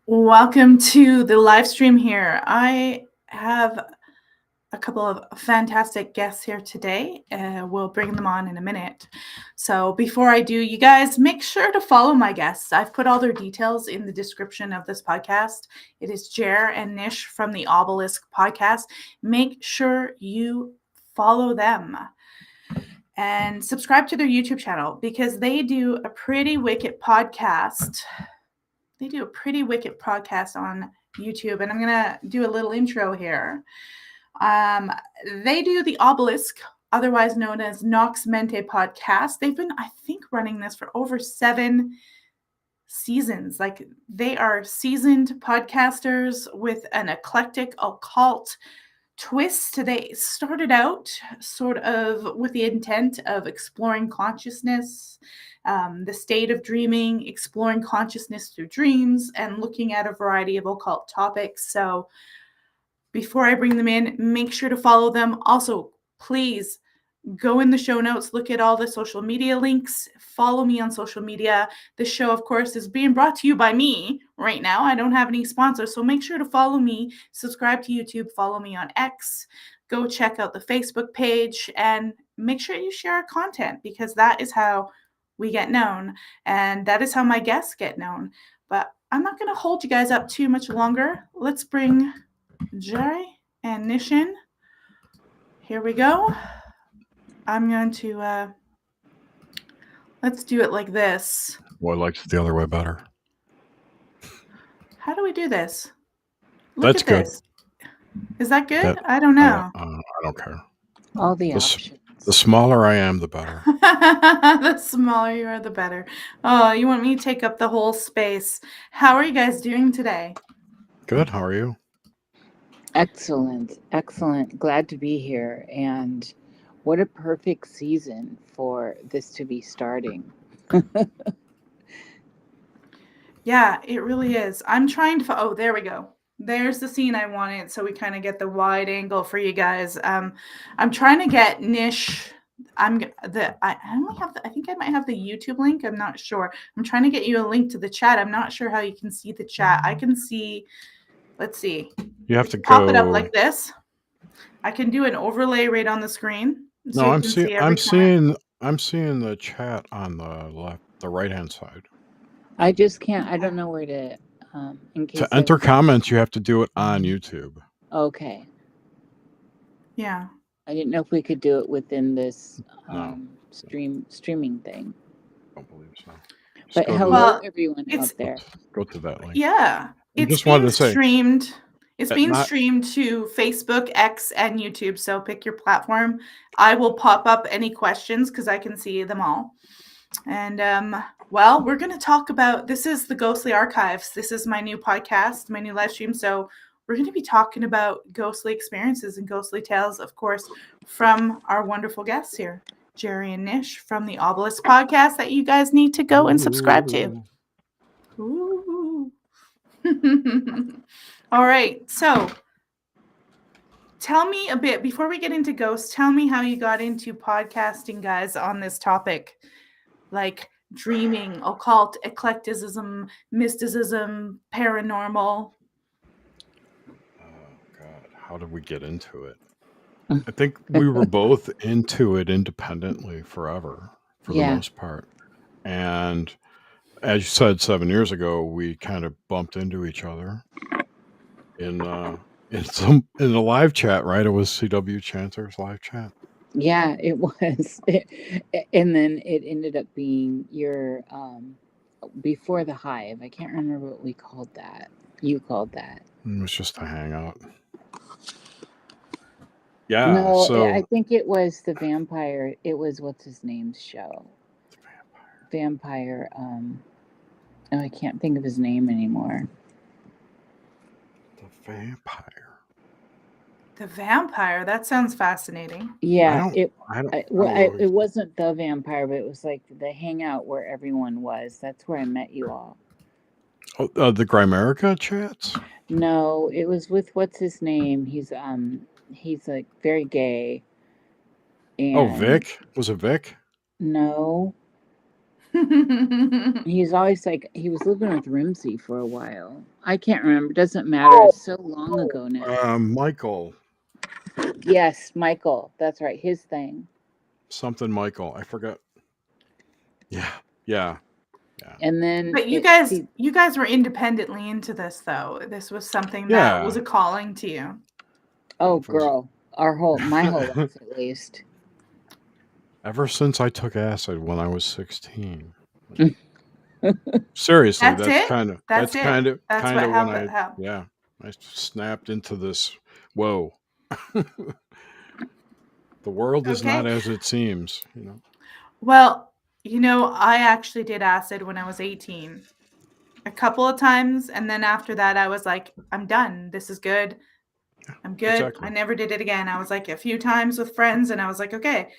Welcome to the live stream here. I have a couple of fantastic guests here today. We'll bring them on in a minute. So before I do, you guys make sure to follow my guests. I've put all their details in the description of this podcast. It is Jer and Niish from the Obelisk podcast. Make sure you follow them and subscribe to their YouTube channel because they do a pretty wicked podcast. They do a pretty wicked podcast on YouTube, and I'm gonna do a little intro here. They do the Obelisk, otherwise known as Nox Mente podcast. They've been, I think, running this for over 7 seasons. Like, they are seasoned podcasters with an eclectic occult twist. They started out sort of with the intent of exploring consciousness, the state of dreaming, exploring consciousness through dreams, and looking at a variety of occult topics. So before I bring them in, make sure to follow them. Also, please go in the show notes, look at all the social media links, follow me on social media. This show, of course, is being brought to you by me right now. I don't have any sponsors, so make sure to follow me, subscribe to YouTube, follow me on X, go check out the Facebook page, and make sure you share our content because that is how we get known, and that is how my guests get known. But I'm not going to hold you guys up too much longer. Let's bring Jerry and Niish in. Here we go. I'm going to, let's do it like this. Boy likes it the other way better. How do we do this? Look That's at good. this. Is that good? I don't know. I don't care. All the options. The smaller I am, the better. The smaller you are, the better. Oh, you want me to take up the whole space. How are you guys doing today? Good. How are you? Excellent. Excellent. Glad to be here. And what a perfect season for this to be starting. Yeah, it really is. I'm trying to, oh, there we go. There's the scene I wanted, so we kind of get the wide angle for you guys. I'm trying to get Niish. I only have I think I might have the YouTube link. I'm not sure. I'm trying to get you a link to the chat. I'm not sure how you can see the chat. I can see. Let's see. You have to pop it up like this. I can do an overlay right on the screen. So no, I'm seeing the chat on the right hand side. I just can't. I don't know where to. In case to enter comments, you have to do it on YouTube. Okay. Yeah. I didn't know if we could do it within this streaming thing. I don't believe so. But hello, everyone out there. Go to that link. Yeah. It's being streamed. It's being streamed to Facebook, X, and YouTube. So pick your platform. I will pop up any questions because I can see them all. And well, we're going to talk about, this is the Ghostly Archives. This is my new podcast, my new live stream. So we're going to be talking about ghostly experiences and ghostly tales, of course, from our wonderful guests here, Jerry and Niish from the Obelisk podcast that you guys need to go and subscribe to. Ooh. All right. So tell me a bit, before we get into ghosts, tell me how you got into podcasting, guys, on this topic. Like dreaming, occult, eclecticism, mysticism, paranormal. Oh, God. How did we get into it? I think we were both into it independently forever, for the most part. And as you said, 7 years ago, we kind of bumped into each other in the live chat, right? It was CW Chanter's live chat. Yeah, it was. And then it ended up being your before the hive. I can't remember what we called that. You called that. It was just a hangout. Yeah. No, so I think it was the vampire. It was what's his name's show. The Vampire. Oh, I can't think of his name anymore. The vampire. The vampire. That sounds fascinating. Yeah, it wasn't the vampire, but it was like the hangout where everyone was. That's where I met you all. Oh, the Grimerica chats? No, it was with what's his name. He's like very gay. And Vic? Was it Vic? No. He's always like, he was living with Rimsey for a while. I can't remember. Doesn't matter. It's so long ago now. Michael. Yes, Michael. That's right. His thing. Something Michael. I forgot. Yeah. And then But you guys were independently into this, though. This was something that was a calling to you. Oh, girl. My whole life, at least. Ever since I took acid when I was 16. Seriously, that's kind of when I snapped into this. Whoa. The world is not as it seems, you know. Well, I actually did acid when I was 18. A couple of times, and then after that I was like, I'm done. This is good. I'm good. Exactly. I never did it again. I was like a few times with friends, and I was like, okay,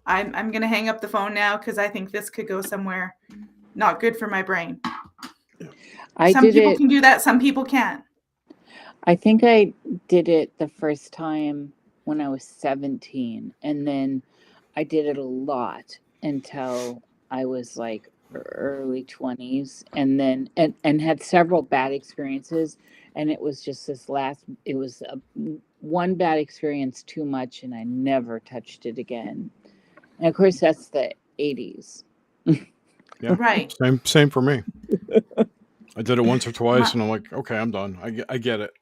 I'm gonna hang up the phone now because I think this could go somewhere not good for my brain. Some people can do that, some people can't. I think I did it the first time when I was 17, and then I did it a lot until I was like early 20s, and then and had several bad experiences, and it was just one bad experience too much, and I never touched it again. And of course that's the 80s. Yeah, right. Same for me. I did it once or twice, and I'm like, okay, I'm done. I get it.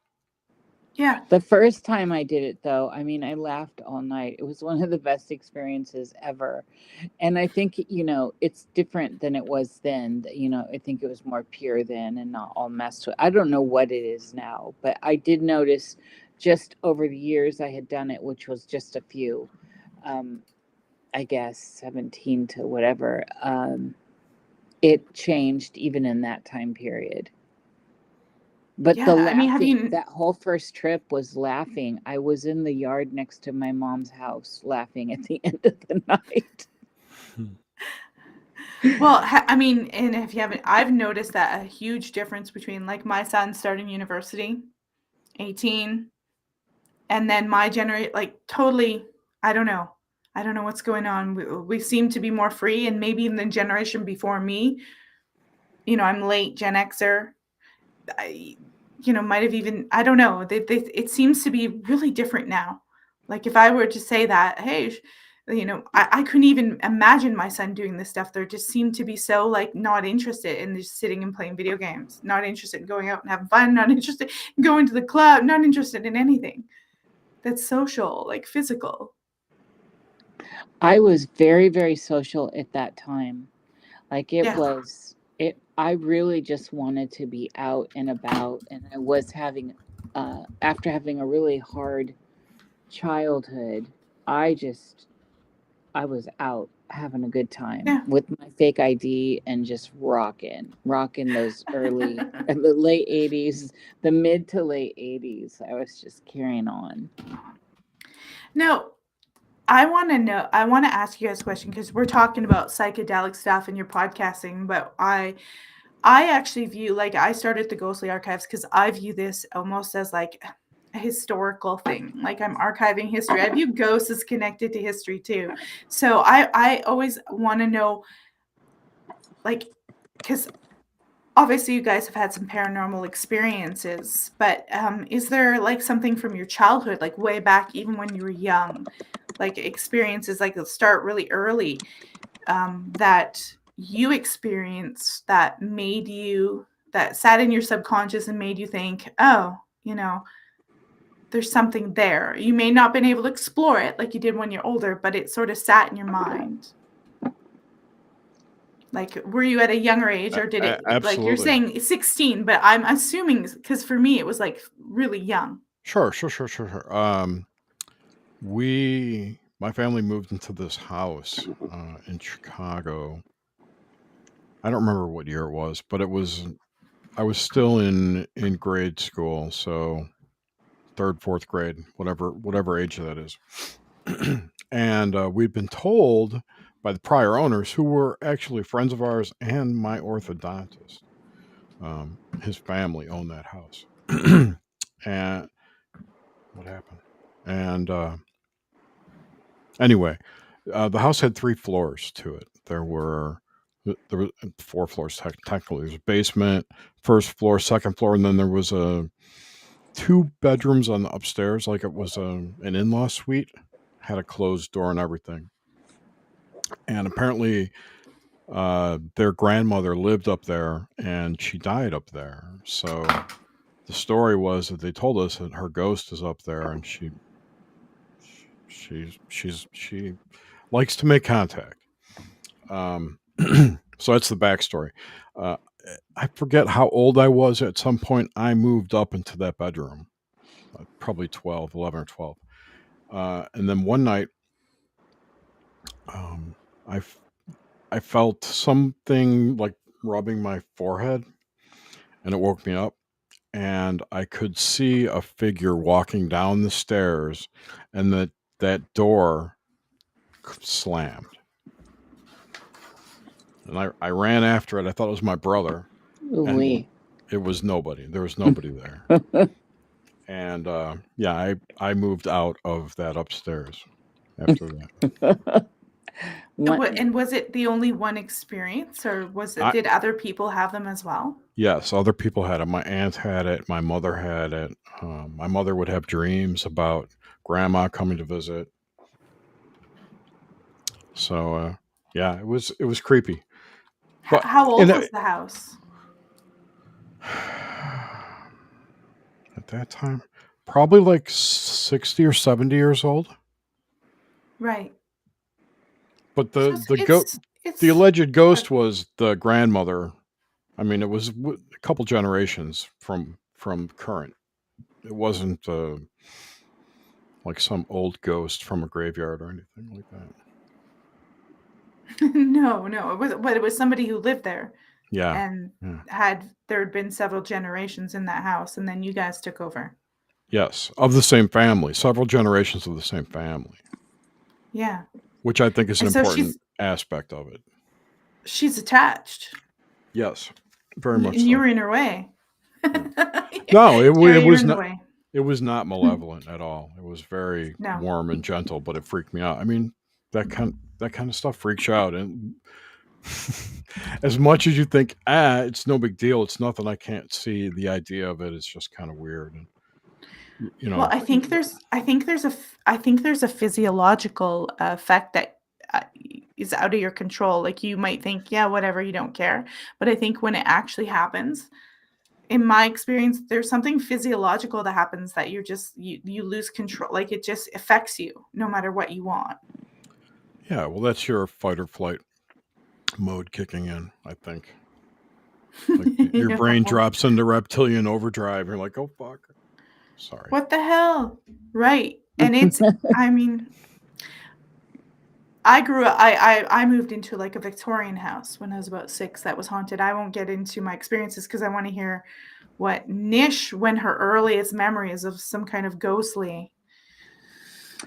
Yeah. The first time I did it, though, I mean, I laughed all night. It was one of the best experiences ever. And I think, it's different than it was then. I think it was more pure then and not all messed with. I don't know what it is now, but I did notice just over the years I had done it, which was just a few, I guess 17 to whatever, it changed even in that time period. But the laughing, that whole first trip was laughing. I was in the yard next to my mom's house laughing at the end of the night. Well, I mean, and if you haven't, I've noticed that a huge difference between like my son starting university, 18, and then my generation, like totally, I don't know what's going on. We seem to be more free, and maybe even the generation before me, I'm late Gen Xer. Might have even, I don't know. It seems to be really different now. Like if I were to say that, hey, I couldn't even imagine my son doing this stuff. They just seem to be so like not interested in just sitting and playing video games, not interested in going out and having fun, not interested in going to the club, not interested in anything that's social, like physical. I was very, very social at that time. Like I really just wanted to be out and about, and I was after having a really hard childhood, I was out having a good time with my fake ID and just rocking those early, the late 80s, the mid to late 80s. I was just carrying on. Now, I want to ask you guys a question because we're talking about psychedelic stuff in your podcasting, but I actually view, like, I started the Ghostly Archives because I view this almost as like a historical thing. Like I'm archiving history. I view ghosts as connected to history too. So I always want to know, like, because obviously you guys have had some paranormal experiences, but is there like something from your childhood, like way back, even when you were young, like experiences like that start really early, that you experienced that sat in your subconscious and made you think, oh, there's something there. You may not have been able to explore it like you did when you're older, but it sort of sat in your mind. Like, were you at a younger age, or did it, absolutely. like you're saying 16, but I'm assuming, because for me it was like really young. Sure. My family moved into this house in Chicago. I don't remember what year it was, but I was still in grade school, so 3rd, 4th grade, whatever age that is. And we'd been told by the prior owners, who were actually friends of ours and my orthodontist. His family owned that house. And what happened? And anyway, the house had 3 floors to it. There were There was 4 floors technically. There's a basement, first floor, second floor, and then there was 2 bedrooms on the upstairs, like it was an in-law suite. Had a closed door and everything. And apparently, their grandmother lived up there, and she died up there. So the story was that they told us that her ghost is up there, and she likes to make contact. So that's the backstory. I forget how old I was. At some point, I moved up into that bedroom, probably 11 or 12. And then one night, I felt something like rubbing my forehead, and it woke me up. And I could see a figure walking down the stairs, and that door slammed. And I ran after it. I thought it was my brother. And it was nobody. There was nobody there. And I moved out of that upstairs after that. And was it the only one experience, or did other people have them as well? Yes, other people had it. My aunt had it. My mother had it. My mother would have dreams about grandma coming to visit. So it was creepy. But how old was the house? At that time, probably like 60 or 70 years old. Right. But the alleged ghost was the grandmother. I mean, it was a couple generations from current. It wasn't like some old ghost from a graveyard or anything like that. No, it was somebody who lived there. Yeah. And there had been several generations in that house, and then you guys took over. Yes, of the same family, several generations of the same family. Yeah. Which I think is an important aspect of it. She's attached. Yes, very much. And you were in her way. No, it was not. It was not malevolent at all. It was very warm and gentle, but it freaked me out. I mean, that kind of stuff freaks you out, and as much as you think, it's no big deal, it's nothing I can't see, the idea of it is just kind of weird. And well, I think there's a physiological effect that is out of your control. Like, you might think, yeah, whatever, you don't care, but I think when it actually happens, in my experience, there's something physiological that happens that you lose control. Like, it just affects you no matter what you want. Yeah, well, that's your fight or flight mode kicking in, I think. Like, your brain drops into reptilian overdrive. You're like, oh fuck, sorry, what the hell, right? And it's I mean, I grew up, I moved into like a Victorian house when I was about 6 that was haunted. I won't get into my experiences because I want to hear what Niish, when her earliest memories of some kind of ghostly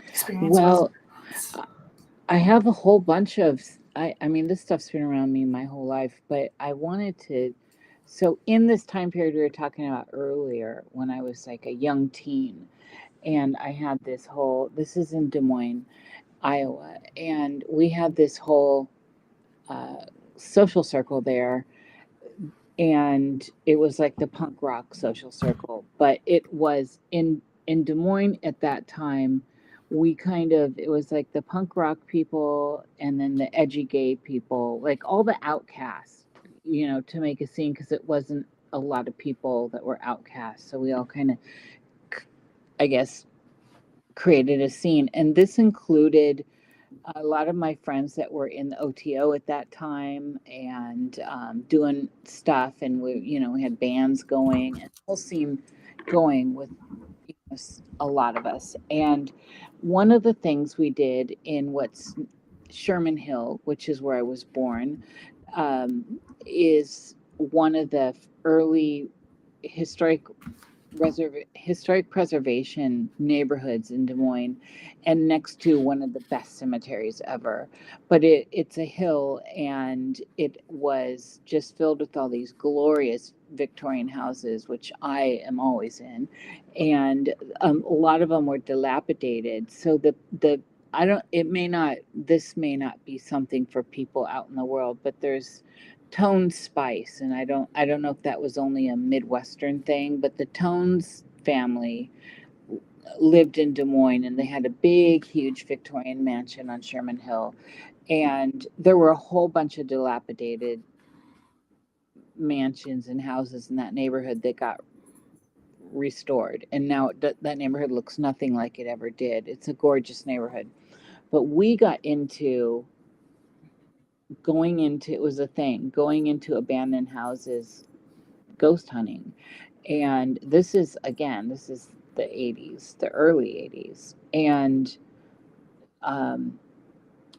experience. Well, I have a whole bunch of, I mean, this stuff's been around me my whole life, but I wanted to, so in this time period we were talking about earlier, when I was like a young teen, and I had this is in Des Moines, Iowa, and we had this whole social circle there, and it was like the punk rock social circle, but it was in Des Moines at that time. It was like the punk rock people and then the edgy gay people, like all the outcasts, to make a scene, because it wasn't a lot of people that were outcasts. So we all kind of, I guess, created a scene. And this included a lot of my friends that were in the OTO at that time and doing stuff. And we had bands going and the whole scene going with a lot of us. And one of the things we did in what's Sherman Hill, which is where I was born, is one of the early historic preservation neighborhoods in Des Moines, and next to one of the best cemeteries ever. But it's a hill, and it was just filled with all these glorious Victorian houses, which I am always in, and a lot of them were dilapidated. So this may not be something for people out in the world, but there's Tone Spice, and I don't know if that was only a Midwestern thing, but the Tones family lived in Des Moines, and they had a big, huge Victorian mansion on Sherman Hill, and there were a whole bunch of dilapidated mansions and houses in that neighborhood that got restored, and now that neighborhood looks nothing like it ever did. It's a gorgeous neighborhood, but we got into it was a thing, going into abandoned houses, ghost hunting. And this is the 80s, the early 80s. And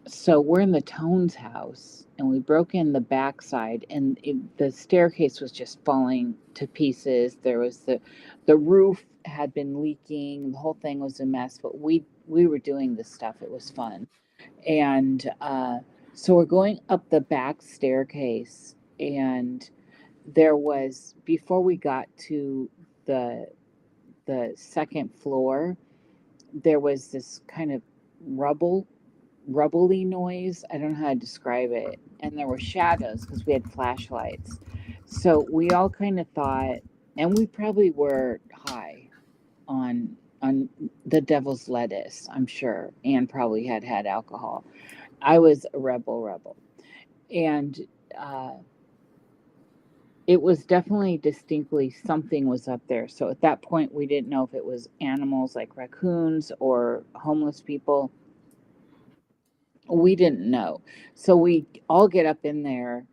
so we're in the Tones house, and we broke in the backside, and the staircase was just falling to pieces. There was the roof had been leaking. The whole thing was a mess, but we were doing this stuff. It was fun. And so we're going up the back staircase, and there was, before we got to the second floor, there was this kind of rubbly noise. I don't know how to describe it. And there were shadows because we had flashlights. So we all kind of thought, and we probably were high on the devil's lettuce, I'm sure, and probably had alcohol. I was a rebel. And it was definitely distinctly something was up there. So at that point, we didn't know if it was animals like raccoons or homeless people. We didn't know. So we all get up in there.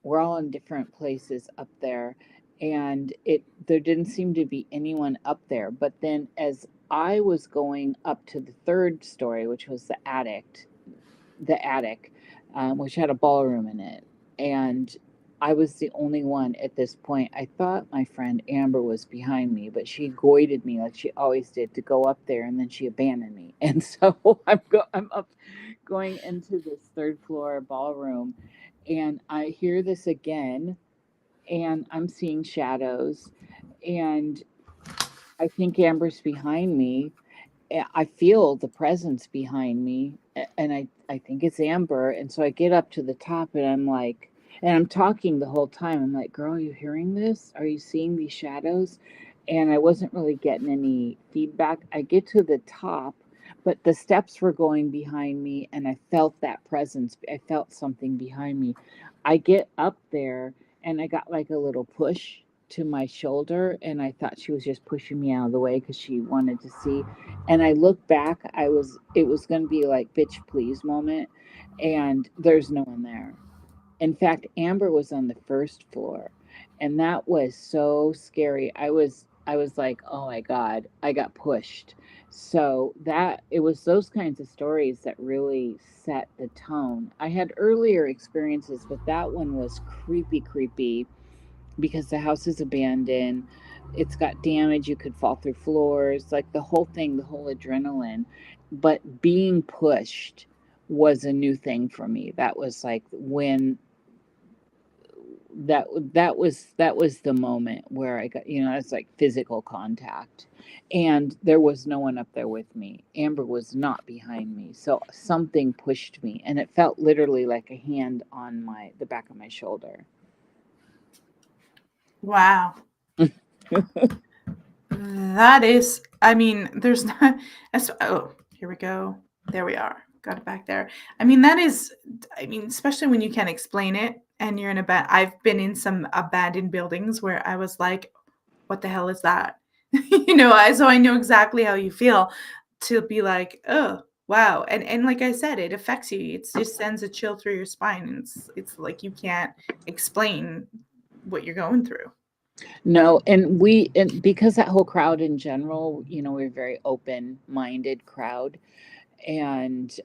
We're all in different places up there, and there didn't seem to be anyone up there. But then as I was going up to the third story, which was the attic, which had a ballroom in it, and I was the only one at this point. I thought my friend Amber was behind me, but she goaded me like she always did to go up there, and then she abandoned me. And so I'm up going into this third floor ballroom, and I hear this again, and I'm seeing shadows, and I think Amber's behind me. I feel the presence behind me, and I think it's Amber. And so I get up to the top, and I'm like, and I'm talking the whole time. I'm like, girl, are you hearing this? Are you seeing these shadows? And I wasn't really getting any feedback. I get to the top, but the steps were going behind me, and I felt that presence. I felt something behind me. I get up there, and I got like a little push to my shoulder, and I thought she was just pushing me out of the way because she wanted to see. And I look back, it was going to be like bitch please moment, and there's no one there. In fact, Amber was on the first floor, and that was so scary. I was like, "Oh my god, I got pushed." So that it was those kinds of stories that really set the tone. I had earlier experiences, but that one was creepy because the house is abandoned. It's got damage. You could fall through floors, like the whole thing, the whole adrenaline. But being pushed was a new thing for me. That was like when that was the moment where I got, it's like physical contact, and there was no one up there with me. Amber was not behind me, so something pushed me, and it felt literally like a hand on the back of my shoulder. Wow. That is, I mean, there's not, oh, here we go. There we are. Got it back there. I mean, especially when you can't explain it and you're in I've been in some abandoned buildings where I was like, what the hell is that? So I know exactly how you feel to be like, oh, wow. And like I said, it affects you. It just sends a chill through your spine. And it's like you can't explain what you're going through. No, and because that whole crowd in general, we're a very open-minded crowd, and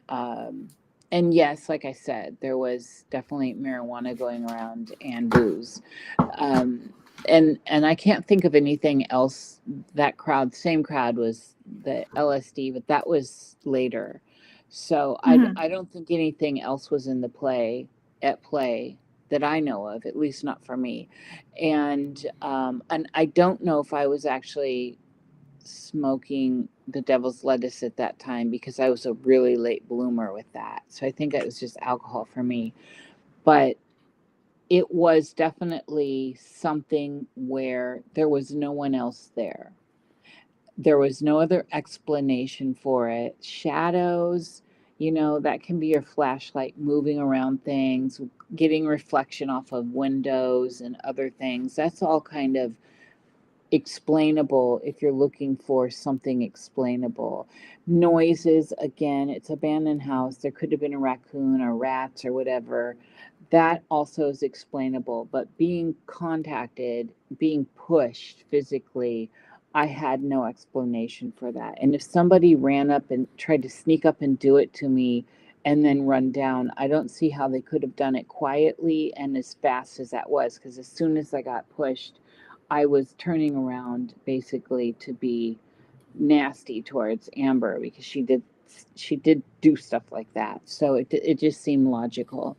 yes, like I said, there was definitely marijuana going around and booze, and I can't think of anything else. That same crowd was the LSD, but that was later. So I don't think anything else was at play that I know of, at least not for me. And I don't know if I was actually smoking the devil's lettuce at that time because I was a really late bloomer with that. So I think it was just alcohol for me. But it was definitely something where there was no one else there. There was no other explanation for it. Shadows, that can be your flashlight moving around things, getting reflection off of windows and other things. That's all kind of explainable if you're looking for something explainable. Noises, again, it's abandoned house. There could have been a raccoon or rats or whatever. That also is explainable. But being contacted, being pushed physically, I had no explanation for that. And if somebody ran up and tried to sneak up and do it to me and then run down, I don't see how they could have done it quietly and as fast as that was. Because as soon as I got pushed, I was turning around basically to be nasty towards Amber because she did do stuff like that. So it just seemed logical.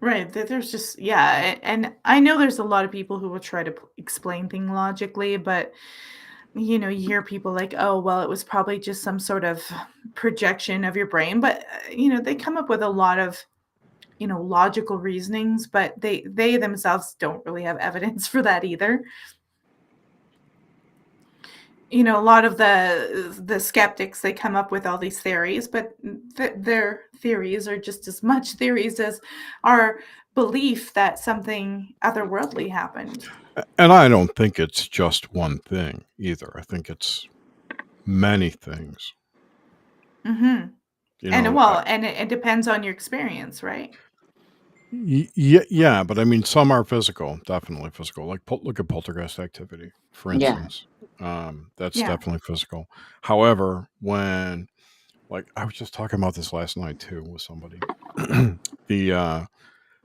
Right. There's just, yeah. And I know there's a lot of people who will try to explain things logically, but you hear people like, oh, well, it was probably just some sort of projection of your brain. But, they come up with a lot of, logical reasonings, but they themselves don't really have evidence for that either. A lot of the skeptics, they come up with all these theories, but their theories are just as much theories as our belief that something otherworldly happened. And I don't think it's just one thing either. I think it's many things. Mm-hmm. And it depends on your experience, right? Yeah, but I mean, some are physical, definitely physical. Like look at poltergeist activity, for instance. That's definitely physical. However, when, like, I was just talking about this last night too with somebody.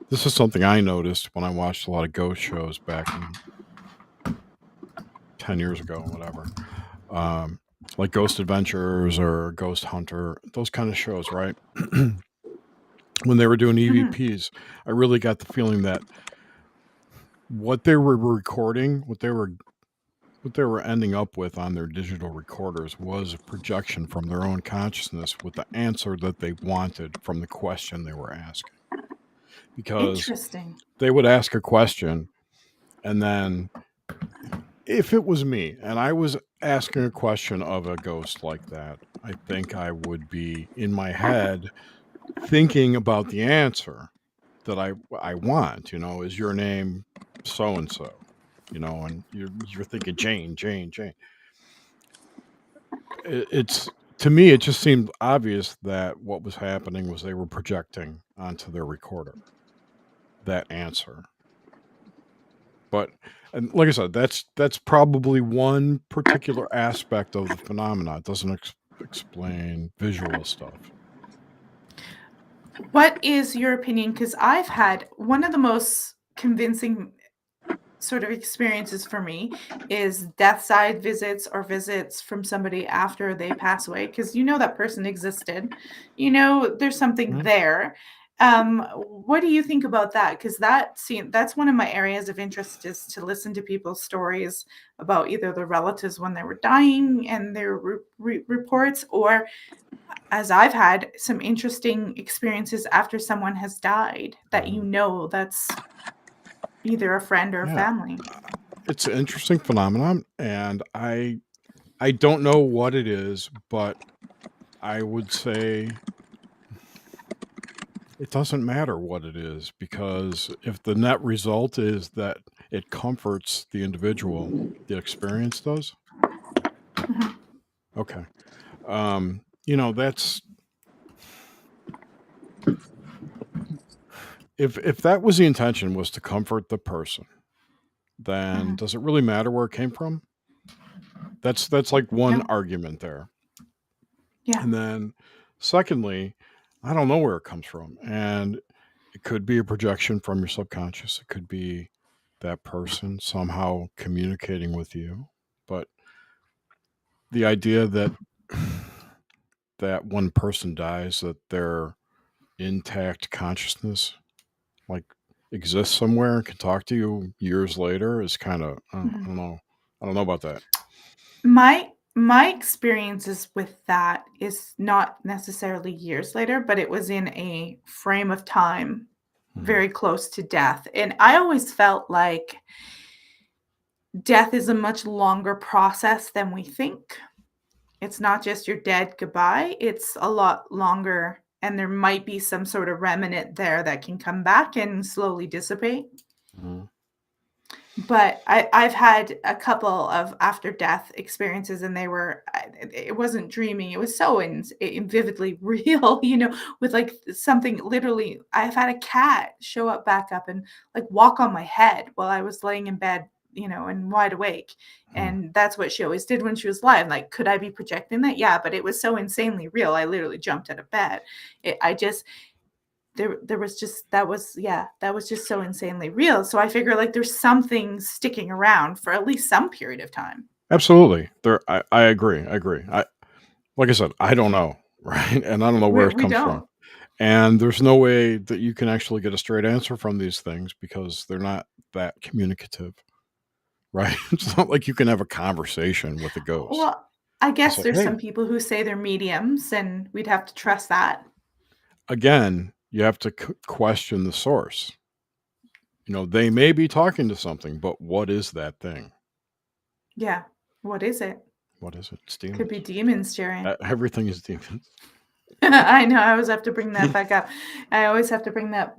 This is something I noticed when I watched a lot of ghost shows back 10 years ago, whatever. Like Ghost Adventures or Ghost Hunter, those kind of shows, right? When they were doing EVPs, I really got the feeling that what they were recording, what they were ending up with on their digital recorders was a projection from their own consciousness with the answer that they wanted from the question they were asking. Because Interesting. they would ask a question, and then if it was me and I was asking a question of a ghost like that, I think I would be in my head thinking about the answer that I want. Is your name so and so? And you're thinking Jane. It's, to me, it just seemed obvious that what was happening was they were projecting onto their recorder that answer. But, and like I said, that's probably one particular aspect of the phenomena. It doesn't explain visual stuff. What is your opinion? Because I've had one of the most convincing sort of experiences for me is death side visits or visits from somebody after they pass away, because that person existed, there's something there. What do you think about that? Because that's one of my areas of interest, is to listen to people's stories about either their relatives when they were dying and their reports, or as I've had some interesting experiences after someone has died that that's either a friend or a family. It's an interesting phenomenon, and I don't know what it is, but I would say it doesn't matter what it is, because if the net result is that it comforts the individual, the experience does. Okay. That's, if that was the intention, was to comfort the person, then does it really matter where it came from? That's like one argument there. Yeah. And then secondly, I don't know where it comes from. And it could be a projection from your subconscious. It could be that person somehow communicating with you. But the idea that one person dies, that their intact consciousness like exists somewhere and can talk to you years later, is kind of, I don't know about that. My experiences with that is not necessarily years later, but it was in a frame of time very close to death. And I always felt like death is a much longer process than we think. It's not just you're dead, goodbye. It's a lot longer, and there might be some sort of remnant there that can come back and slowly dissipate. Mhm. But I've had a couple of after death experiences, and it wasn't dreaming. It was so vividly real, with like something literally. I've had a cat show up back up and like walk on my head while I was laying in bed, and wide awake. And that's what she always did when she was alive. Like, could I be projecting that? Yeah, but it was so insanely real. I literally jumped out of bed. There was just that was just so insanely real. So I figure like there's something sticking around for at least some period of time. Absolutely. I agree. Like I said, I don't know, right? And I don't know where it We comes from. don't. And there's no way that you can actually get a straight answer from these things because they're not that communicative, right? It's not like you can have a conversation with a ghost. Well, I guess like, there's hey, some people who say they're mediums, and we'd have to trust that. again, you have to question the source. They may be talking to something, but what is that thing? Yeah. What is it? What is it? It's demons. Could be demons, Jerry. Everything is demons. I know. I always have to bring that back up. I always have to bring that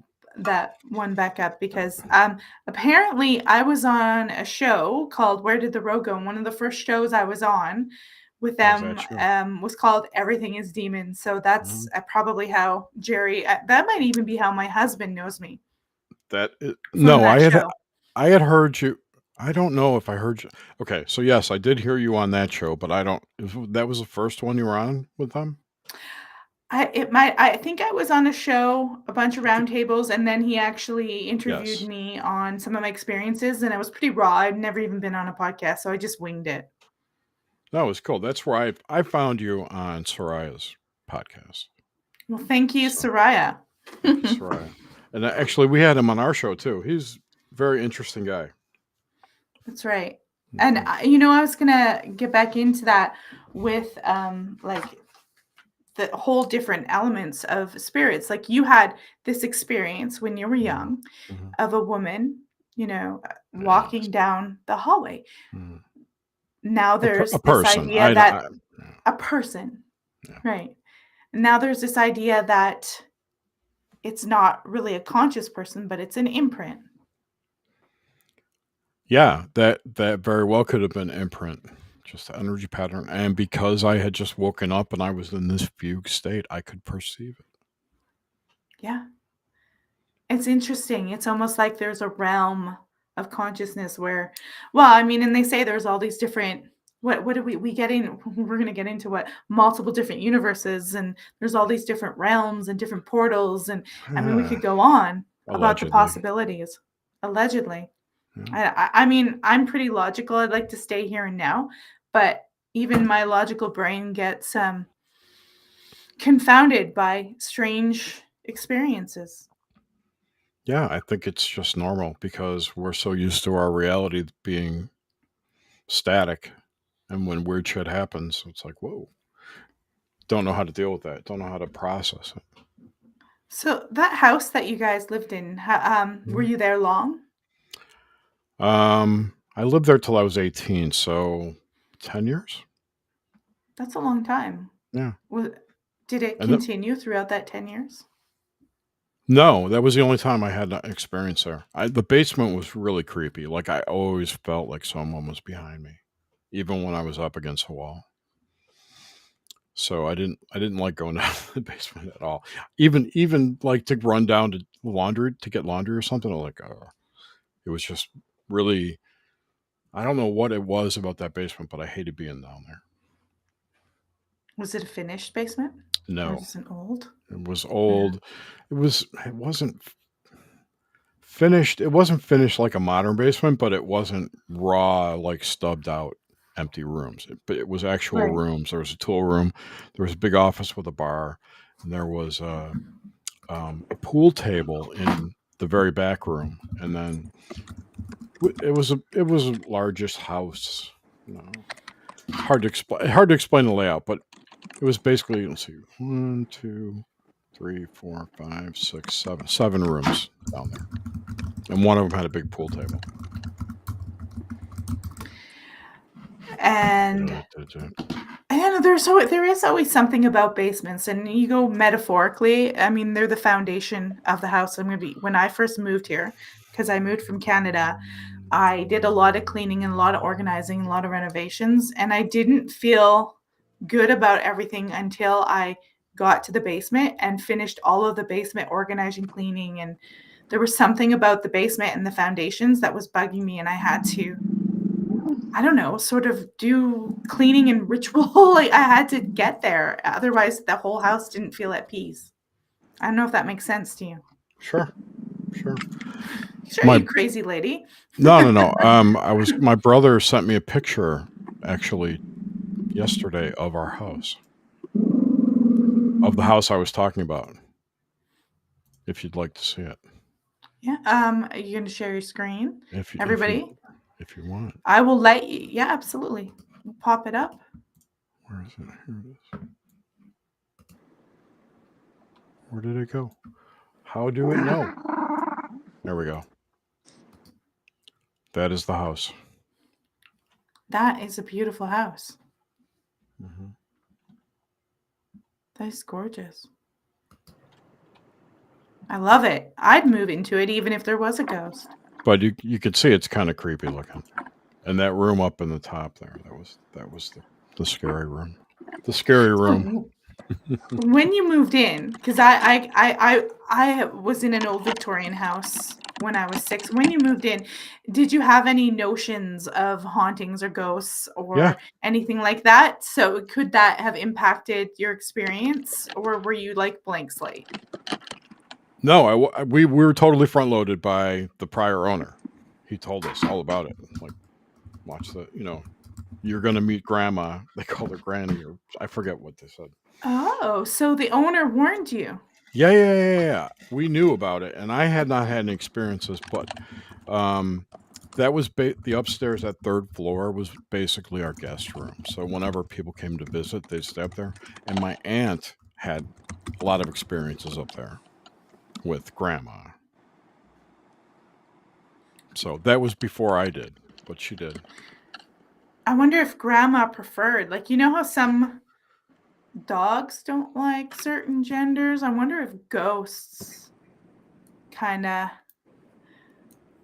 one back up because apparently I was on a show called Where Did the Road Go? And one of the first shows I was on with them was called Everything is Demons. So that's probably how Jerry, that might even be how my husband knows me. I had heard you. I don't know if I heard you. Okay, so yes, I did hear you on that show, but that was the first one you were on with them? I think I was on a show, a bunch of roundtables, and then he actually interviewed me on some of my experiences, and it was pretty raw. I'd never even been on a podcast, so I just winged it. That was cool. That's where I found you on Soraya's podcast. Well, thank you, Soraya. Thank you, Soraya. And actually, we had him on our show, too. He's a very interesting guy. That's right. And, I was going to get back into that with, like, the whole different elements of spirits. Like, you had this experience when you were young of a woman, walking down the hallway. Now there's this idea that a person, right? Now there's this idea that it's not really a conscious person, but it's an imprint. Yeah, that very well could have been imprint, just an energy pattern. And because I had just woken up and I was in this fugue state, I could perceive it. Yeah. It's interesting. It's almost like there's a realm of consciousness where, and they say there's all these different, what do we get in? We're going to get into multiple different universes, and there's all these different realms and different portals. And we could go on about the possibilities. Allegedly. I'm pretty logical. I'd like to stay here and now, but even my logical brain gets confounded by strange experiences. Yeah, I think it's just normal because we're so used to our reality being static. And when weird shit happens, it's like, whoa. Don't know how to deal with that. Don't know how to process it. So that house that you guys lived in, were you there long? I lived there till I was 18, so 10 years. That's a long time. Yeah. Did it continue throughout that 10 years? No, that was the only time I had an experience there. The basement was really creepy. Like, I always felt like someone was behind me, even when I was up against the wall. So I didn't like going down to the basement at all. Even like to run down to get laundry or something. It was just really, I don't know what it was about that basement, but I hated being down there. Was it a finished basement? No. Or just an old? It was old. Yeah. It wasn't finished. It wasn't finished like a modern basement, but it wasn't raw, like stubbed out empty rooms. But it was actual rooms. There was a tool room. There was a big office with a bar. And there was a pool table in the very back room. And then it was a largest house, hard to explain the layout, but it was basically, let's see, 1, 2, 3, 4, 5, 6, 7 rooms down there, and one of them had a big pool table. And I don't know, there is always something about basements, and you go metaphorically. I mean, they're the foundation of the house. When I first moved here, because I moved from Canada, I did a lot of cleaning and a lot of organizing, a lot of renovations, and I didn't feel good about everything until I got to the basement and finished all of the basement organizing, cleaning, and there was something about the basement and the foundations that was bugging me, and I had to, I don't know, sort of do cleaning and ritual. Like, I had to get there. Otherwise, the whole house didn't feel at peace. I don't know if that makes sense to you. Sure. Sure, you crazy lady. No. My brother sent me a picture, actually, yesterday of our house. Of the house I was talking about. If you'd like to see it. Yeah. Are you going to share your screen? Everybody? If you want. I will let you. Yeah, absolutely. We'll pop it up. Where is it? Here it is. Where did it go? How do it know? There we go. That is the house. That is a beautiful house. Mm-hmm. That is gorgeous. I love it. I'd move into it even if there was a ghost. But you could see it's kind of creepy looking. And that room up in the top there, that was the scary room. The scary room. When you moved in, because I was in an old Victorian house when I was 6. When you moved in, did you have any notions of hauntings or ghosts or anything like that? So could that have impacted your experience, or were you like blank slate? No, we were totally front loaded by the prior owner. He told us all about it. Like, watch you're going to meet grandma. They called her granny, or I forget what they said. Oh, so the owner warned you. Yeah. We knew about it, and I had not had any experiences, but that was the upstairs, that third floor was basically our guest room. So whenever people came to visit, they'd stay up there. And my aunt had a lot of experiences up there with grandma. So that was before I did, but she did. I wonder if grandma preferred, like, you know how some dogs don't like certain genders? I wonder if ghosts kind of,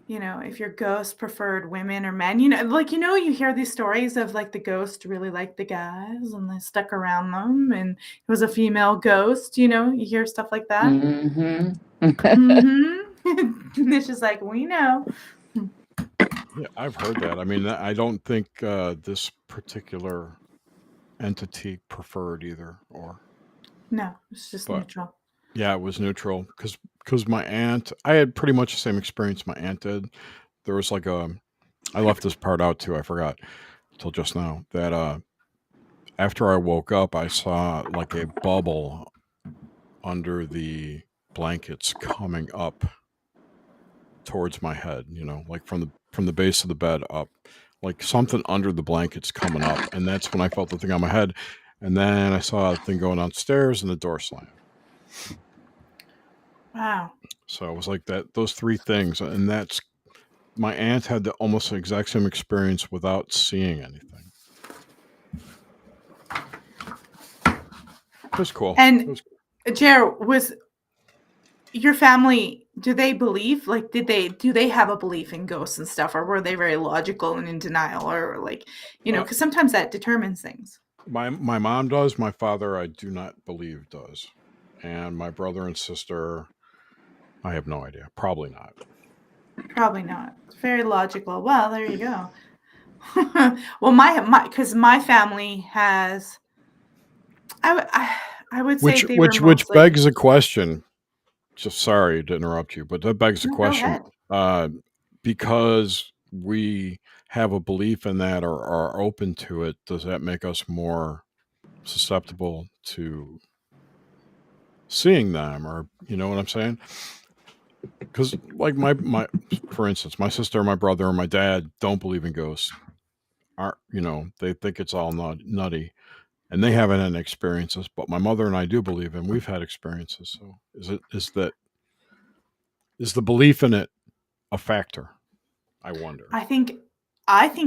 if your ghost preferred women or men, you hear these stories of like the ghost really liked the guys and they stuck around them and it was a female ghost, you hear stuff like that. Niish is like, we know. Yeah, I've heard that. I mean, I don't think this particular entity preferred either, or no, it's just neutral. Yeah, it was neutral because my aunt, I had pretty much the same experience my aunt did. There was like I left this part out too. I forgot until just now that after I woke up, I saw like a bubble under the blankets coming up towards my head. Like from the base of the bed up, like something under the blankets coming up, and that's when I felt the thing on my head. And then I saw a thing going downstairs, and the door slammed. Wow. So it was like that, those three things. And that's, my aunt had almost the exact same experience without seeing anything. It was cool. And Jer, was your family, do they believe, like, do they have a belief in ghosts and stuff, or were they very logical and in denial, or like, because sometimes that determines things. My mom does. My father, I do not believe, does. And my brother and sister, I have no idea. Probably not. Probably not. It's very logical. Well, there you go. Well, because my family has, I would say which begs a question. Just sorry to interrupt you, but that begs a question. Because we have a belief in that or are open to it, does that make us more susceptible to seeing them, or you know what I'm saying? Because like my for instance, my sister, my brother, and my dad don't believe in ghosts. aren't, they think it's all nutty, and they haven't had experiences. But my mother and I do believe, and we've had experiences. So is the belief in it a factor? I wonder. I think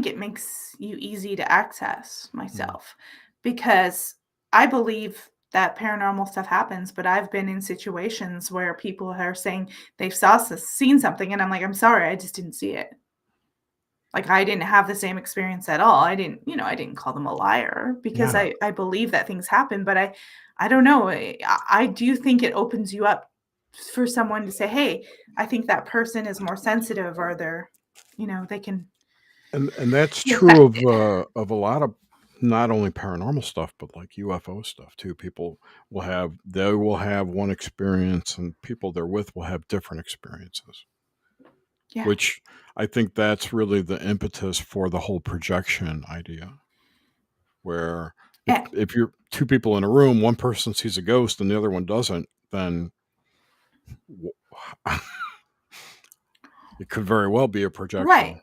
it makes you easy to access myself, because I believe that paranormal stuff happens, but I've been in situations where people are saying they've seen something, and I'm like, I'm sorry, I just didn't see it. Like, I didn't have the same experience at all. I didn't call them a liar, because Yeah. I believe that things happen, but I don't know. I do think it opens you up for someone to say, hey, I think that person is more sensitive, or they can And that's be true affected. of a lot of not only paranormal stuff, but like UFO stuff too. People will have one experience, and people they're with will have different experiences. Yeah. Which I think that's really the impetus for the whole projection idea. Where Eh, if you're two people in a room, one person sees a ghost and the other one doesn't, then it could very well be a projection. right.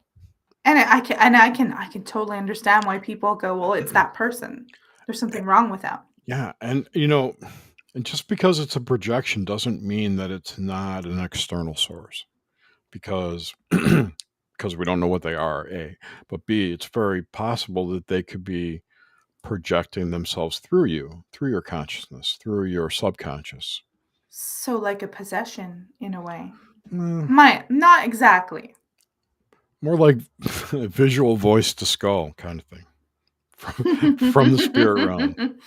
And I can totally understand why people go, well, it's that person. There's something wrong with that. Yeah, and and just because it's a projection doesn't mean that it's not an external source, because we don't know what they are, A, but B, it's very possible that they could be projecting themselves through you, through your consciousness, through your subconscious. So like a possession in a way. Mm, Not exactly. more like a visual voice to skull kind of thing from the spirit realm.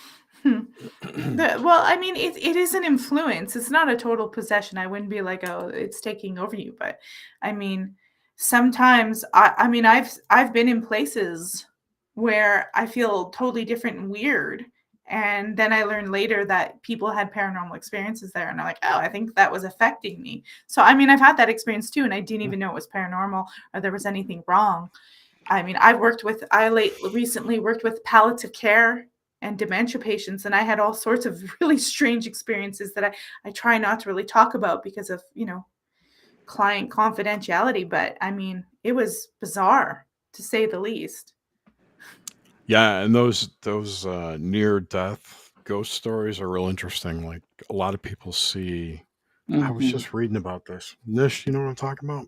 Well, I mean, it is an influence. It's not a total possession. I wouldn't be like, oh, it's taking over you. But I mean, sometimes I mean, I've been in places where I feel totally different and weird. And then I learned later that people had paranormal experiences there. And I'm like, oh, I think that was affecting me. So, I mean, I've had that experience too. And I didn't even know it was paranormal or there was anything wrong. I mean, recently worked with palliative care and dementia patients, and I had all sorts of really strange experiences that I try not to really talk about because of, client confidentiality. But I mean, it was bizarre to say the least. Yeah, and those near death ghost stories are real interesting. Like a lot of people see. I was just reading about this. Nish, you know what I'm talking about?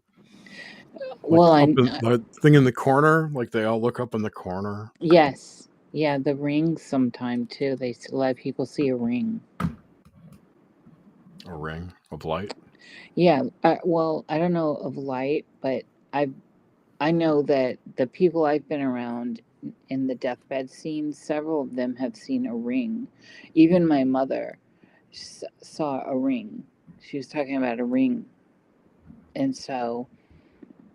Like Well, up in the thing in the corner, like they all look up in the corner. yes. Yeah, the ring sometime too. A lot of people see a ring. A ring of light. Yeah. Well, I don't know of light, but I know that the people I've been around in the deathbed scene, several of them have seen a ring. Even my mother saw a ring. She was talking about a ring, and so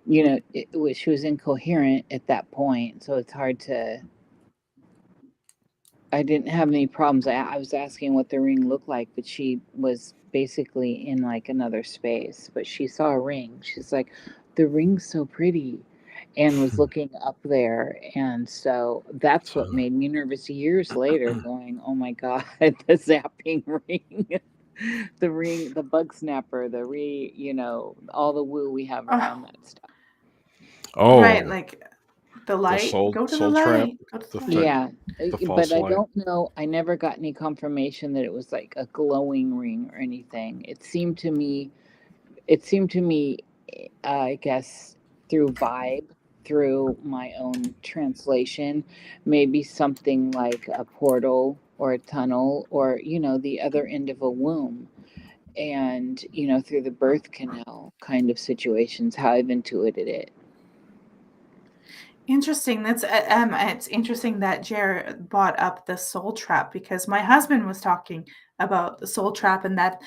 she was incoherent at that point, so it's hard to. I didn't have any problems. I was asking what the ring looked like, but she was basically in like another space. But she saw a ring. She's like, the ring's so pretty, and was looking up there. And so that's what made me nervous years later, going, oh my God, the zapping ring. The ring, the bug snapper, all the woo we have around that stuff. Oh, Right, like the light. Go to the soul trap, light. Go to the the light. Yeah, the but false I light. don't know. I never got any confirmation that it was like a glowing ring or anything. It seemed to me, I guess, through vibe, through my own translation, maybe something like a portal or a tunnel or, the other end of a womb. And, through the birth canal kind of situations, how I've intuited it. Interesting. It's interesting that Jared brought up the soul trap, because my husband was talking about the soul trap, and that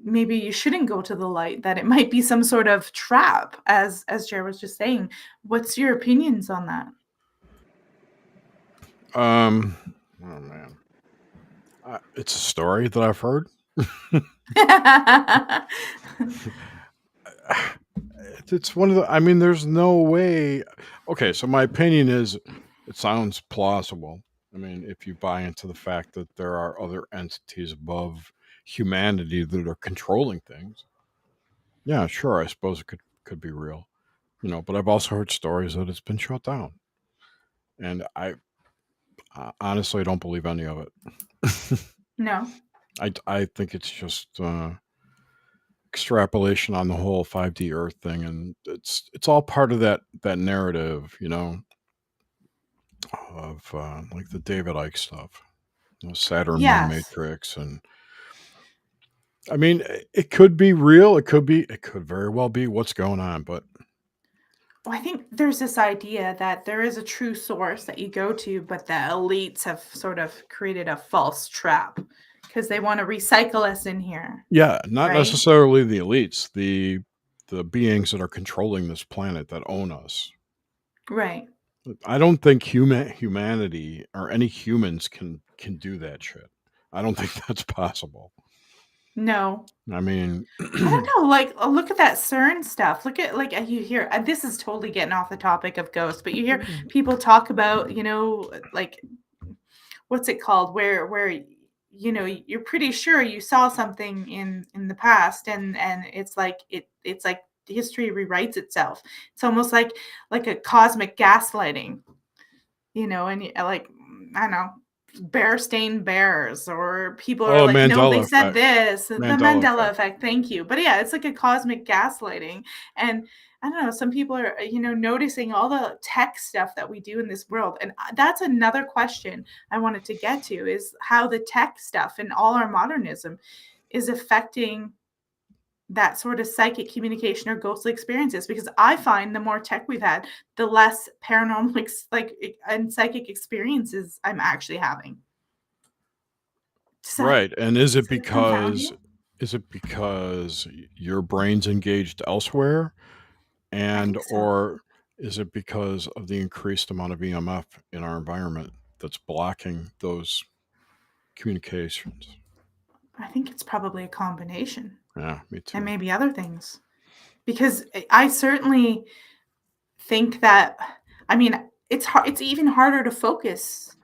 maybe you shouldn't go to the light, that it might be some sort of trap, as Jared was just saying. What's your opinions on that? Oh man, it's a story that I've heard. It's one of the. I mean, there's no way. Okay, so my opinion is, it sounds plausible. I mean, if you buy into the fact that there are other entities above humanity that are controlling things, yeah, sure, I suppose it could be real. But I've also heard stories that it's been shut down. And I honestly don't believe any of it. No. I think it's just extrapolation on the whole 5D Earth thing, and it's all part of that narrative, of like the David Icke stuff, Saturn Moon Yes. Matrix, and I mean, it could be real, it could very well be what's going on, but I think there's this idea that there is a true source that you go to, but the elites have sort of created a false trap because they want to recycle us in here. Yeah, not right? necessarily the elites, the beings that are controlling this planet that own us. Right. I don't think humanity or any humans can do that shit. I don't think that's possible. No. I mean, I don't know. Like, look at that CERN stuff. Look at, like, you hear, this is totally getting off the topic of ghosts, but you hear people talk about, like, what's it called? Where, you're pretty sure you saw something in the past, and it's like, it's like history rewrites itself. It's almost like a cosmic gaslighting, and like, I don't know, bear stained bears, or people are like, no, they Mandela said effect. this, the Mandela Mandela effect. effect. Thank you. But yeah, it's like a cosmic gaslighting. And I don't know, some people are, noticing all the tech stuff that we do in this world. And that's another question I wanted to get to, is how the tech stuff and all our modernism is affecting that sort of psychic communication or ghostly experiences. Because I find the more tech we've had, the less paranormal and psychic experiences I'm actually having. Right. And is it confound because your brain's engaged elsewhere, and think so. or is it because of the increased amount of EMF in our environment that's blocking those communications? I think it's probably a combination, Yeah, me too. and maybe other things. Because I certainly think that, I mean, it's it's even harder to focus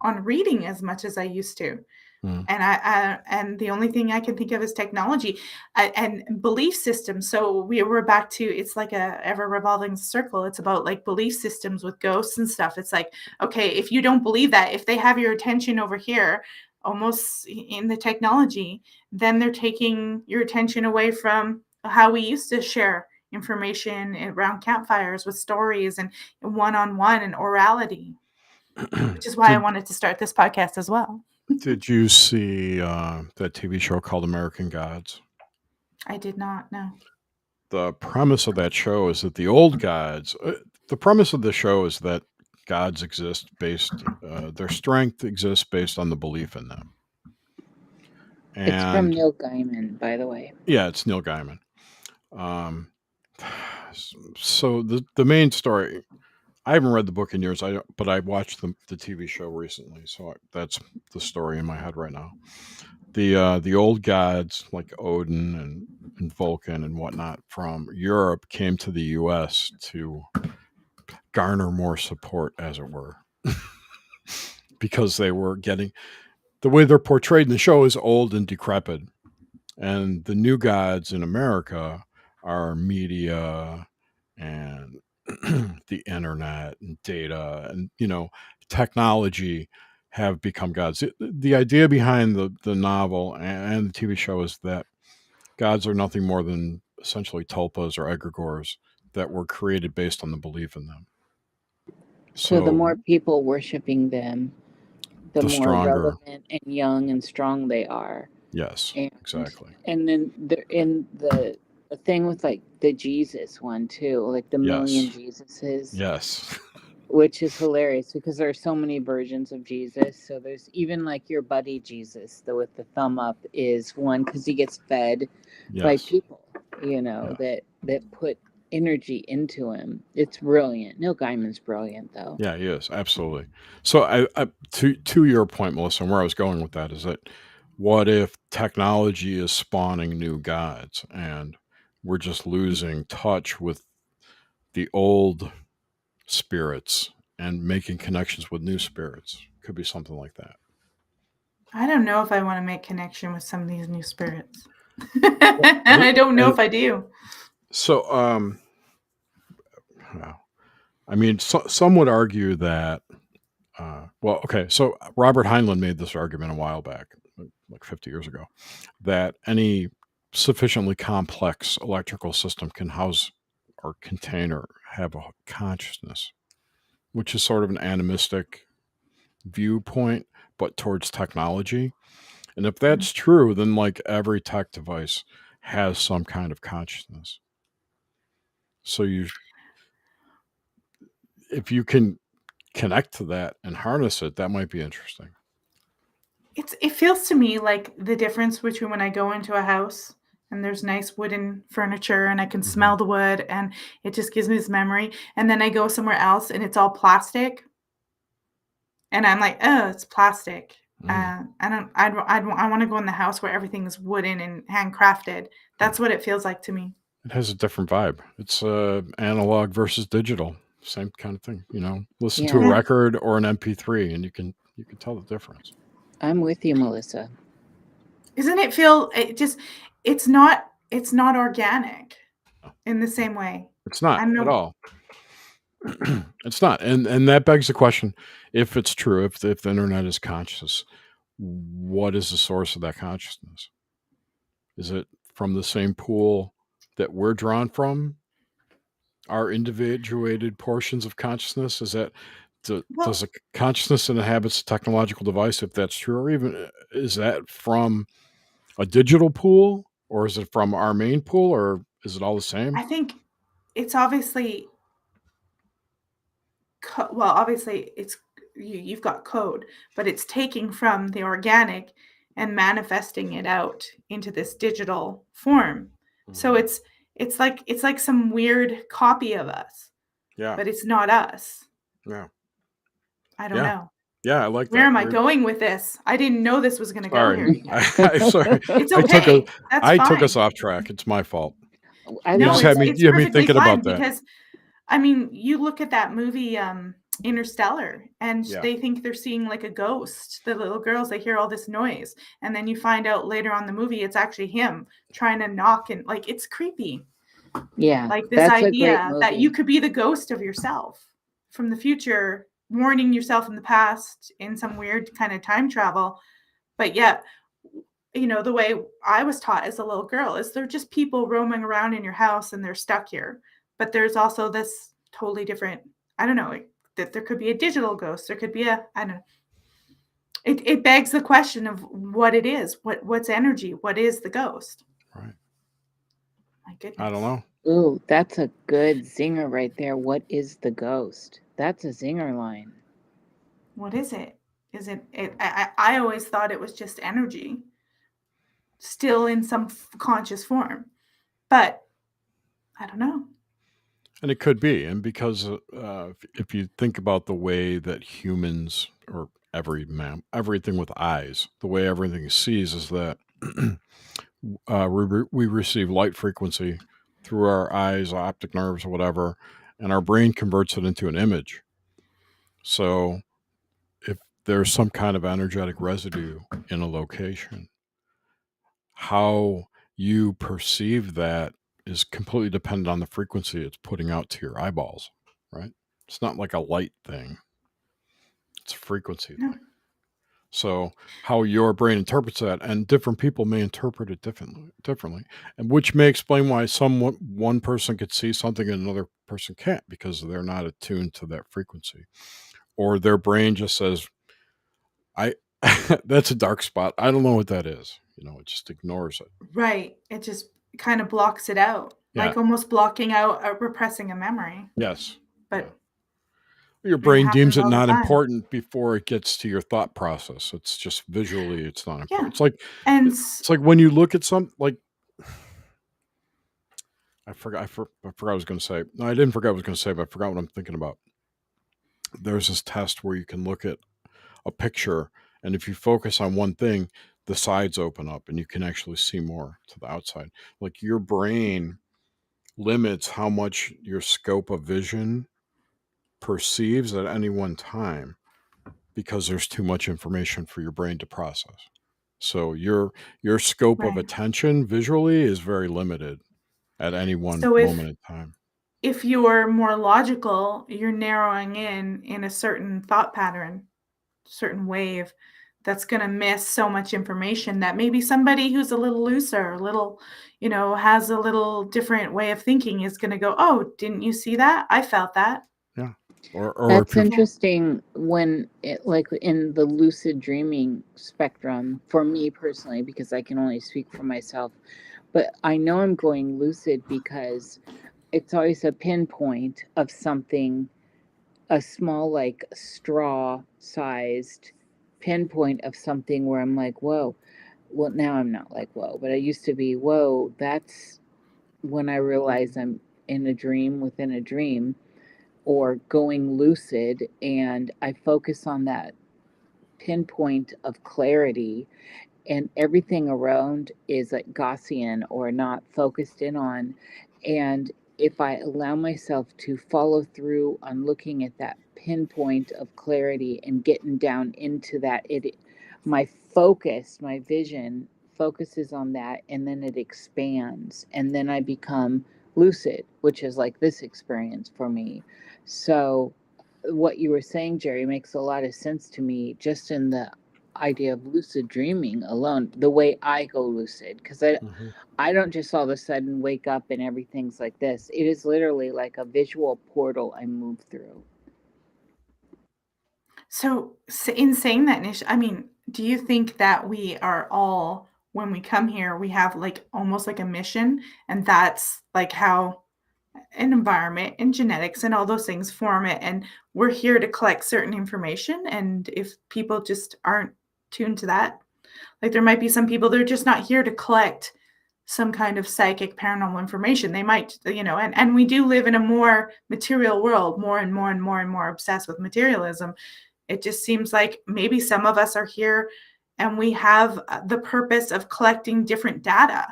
on reading as much as I used to. Mm. And the only thing I can think of is technology and belief systems. So we're back to, it's like a ever revolving circle. It's about like belief systems with ghosts and stuff. It's like, okay, if you don't believe that, if they have your attention over here, almost in the technology, then they're taking your attention away from how we used to share information around campfires with stories and one-on-one and orality, which is why I wanted to start this podcast as well. Did you see that TV show called American Gods? I did not know. The premise of that show is that the old gods, the premise of the show is that gods exist their strength exists based on the belief in them. And it's from Neil Gaiman, by the way. Yeah, it's Neil Gaiman. So the main story, I haven't read the book in years, but I watched the TV show recently, so that's the story in my head right now. The old gods like Odin and Vulcan and whatnot from Europe came to the U.S. to garner more support, as it were, because they were getting, the way they're portrayed in the show is old and decrepit, and the new gods in America are media and the internet and data and technology have become gods. The idea behind the novel and the TV show is that gods are nothing more than essentially tulpas or egregores that were created based on the belief in them. So the more people worshiping them, the more stronger, relevant and young and strong they are. Yes, exactly. And then in the thing with like the Jesus one too, like the million Jesuses. Yes. Which is hilarious because there are so many versions of Jesus. So there's even like your buddy Jesus, with the thumb up, is one because he gets fed by people, that put energy into him. It's brilliant. Neil Gaiman's brilliant, though. Yeah, he is, absolutely. So I to your point, Melissa, and where I was going with that is that what if technology is spawning new gods and we're just losing touch with the old spirits and making connections with new spirits? Could be something like that. I don't know if I want to make connection with some of these new spirits. I don't know if I do. So, I mean, some would argue that well, okay. So Robert Heinlein made this argument a while back, like 50 years ago, that any sufficiently complex electrical system can house or contain or have a consciousness, which is sort of an animistic viewpoint, but towards technology. And if that's true, then like every tech device has some kind of consciousness. So if you can connect to that and harness it, that might be interesting. It feels to me like the difference between when I go into a house and there's nice wooden furniture and I can smell the wood and it just gives me this memory, and then I go somewhere else and it's all plastic, and I'm like, oh, it's plastic. I want to go in the house where everything is wooden and handcrafted. That's what it feels like to me. It has a different vibe. It's analog versus digital, same kind of thing. Listen to a record or an MP3, and you can tell the difference. I'm with you, Melissa. Isn't it feel? It's not organic in the same way. It's not at all. It's not, and that begs the question: if it's true, if the internet is conscious, what is the source of that consciousness? Is it from the same pool that we're drawn from? Our individuated portions of consciousness? Is that does a consciousness inhabits a technological device, if that's true, or even is that from a digital pool, or is it from our main pool, or is it all the same? I think it's obviously obviously it's you've got code, but it's taking from the organic and manifesting it out into this digital form. So it's like some weird copy of us. Yeah. But it's not us. Yeah. I don't know. Yeah, I like that. Where am I going with this? I didn't know this was going to go here. I'm sorry. It's okay. I took us off track. It's my fault. You had me thinking about that. Because, I mean, you look at that movie, Interstellar, and they think they're seeing like a ghost. The little girls, they hear all this noise. And then you find out later on the movie, it's actually him trying to knock, and like, it's creepy. Yeah. Like this idea that you could be the ghost of yourself from the future, warning yourself in the past in some weird kind of time travel. But yet, the way I was taught as a little girl is they're just people roaming around in your house and they're stuck here. But there's also this totally different, I don't know, that there could be a digital ghost. There could be I don't know. It begs the question of what it is. What's energy? What is the ghost? Right. My goodness. I don't know. Ooh, that's a good zinger right there. What is the ghost? That's a zinger line. What is it? Is it? I always thought it was just energy, still in some conscious form, but I don't know. And it could be, and because if you think about the way that humans, or everything with eyes, the way everything sees is that we receive light frequency through our eyes, optic nerves, or whatever, and our brain converts it into an image. So if there's some kind of energetic residue in a location, how you perceive that is completely dependent on the frequency it's putting out to your eyeballs, right? It's not like a light thing. It's a frequency thing. So how your brain interprets that, and different people may interpret it differently, and which may explain why one person could see something and another person can't, because they're not attuned to that frequency, or their brain just says, that's a dark spot. I don't know what that is. It just ignores it. Right. It just kind of blocks it out, like almost blocking out, repressing a memory. Yes. But your brain deems it not important before it gets to your thought process. It's just visually, it's not important. It's like when you look at something, like I forgot what I was going to say. No, I didn't forget what I was going to say, but I forgot what I'm thinking about. There's this test where you can look at a picture, and if you focus on one thing, the sides open up and you can actually see more to the outside. Like your brain limits how much your scope of vision perceives at any one time, because there's too much information for your brain to process. So your scope of attention visually is very limited at any one moment in time. If you're more logical, you're narrowing in a certain thought pattern. certain wave that's going to miss so much information that maybe somebody who's a little looser, a little, has a little different way of thinking is going to go, oh, didn't you see that? I felt that. Yeah. Or That's interesting when it, like in the lucid dreaming spectrum, for me personally, because I can only speak for myself, but I know I'm going lucid because it's always a pinpoint of something, a small, like straw sized pinpoint of something where I'm like, whoa. Well, now I'm not like, whoa, but I used to be, whoa. That's when I realize I'm in a dream within a dream or going lucid, and I focus on that pinpoint of clarity, and everything around is like Gaussian or not focused in on. And if I allow myself to follow through on looking at that pinpoint of clarity and getting down into that, my focus, my vision focuses on that, and then it expands, and then I become lucid, which is like this experience for me. So what you were saying, Jerry, makes a lot of sense to me, just in the idea of lucid dreaming alone, the way I go lucid, because I don't just all of a sudden wake up and everything's like this. It is literally like a visual portal I move through. So in saying that, Nish, I mean, do you think that we are all, when we come here, we have like almost like a mission, and that's like how an environment and genetics and all those things form it, and we're here to collect certain information, and if people just aren't tuned to that, like there might be some people, they're just not here to collect some kind of psychic paranormal information. They might, and we do live in a more material world, more and more and more and more obsessed with materialism. It just seems like maybe some of us are here and we have the purpose of collecting different data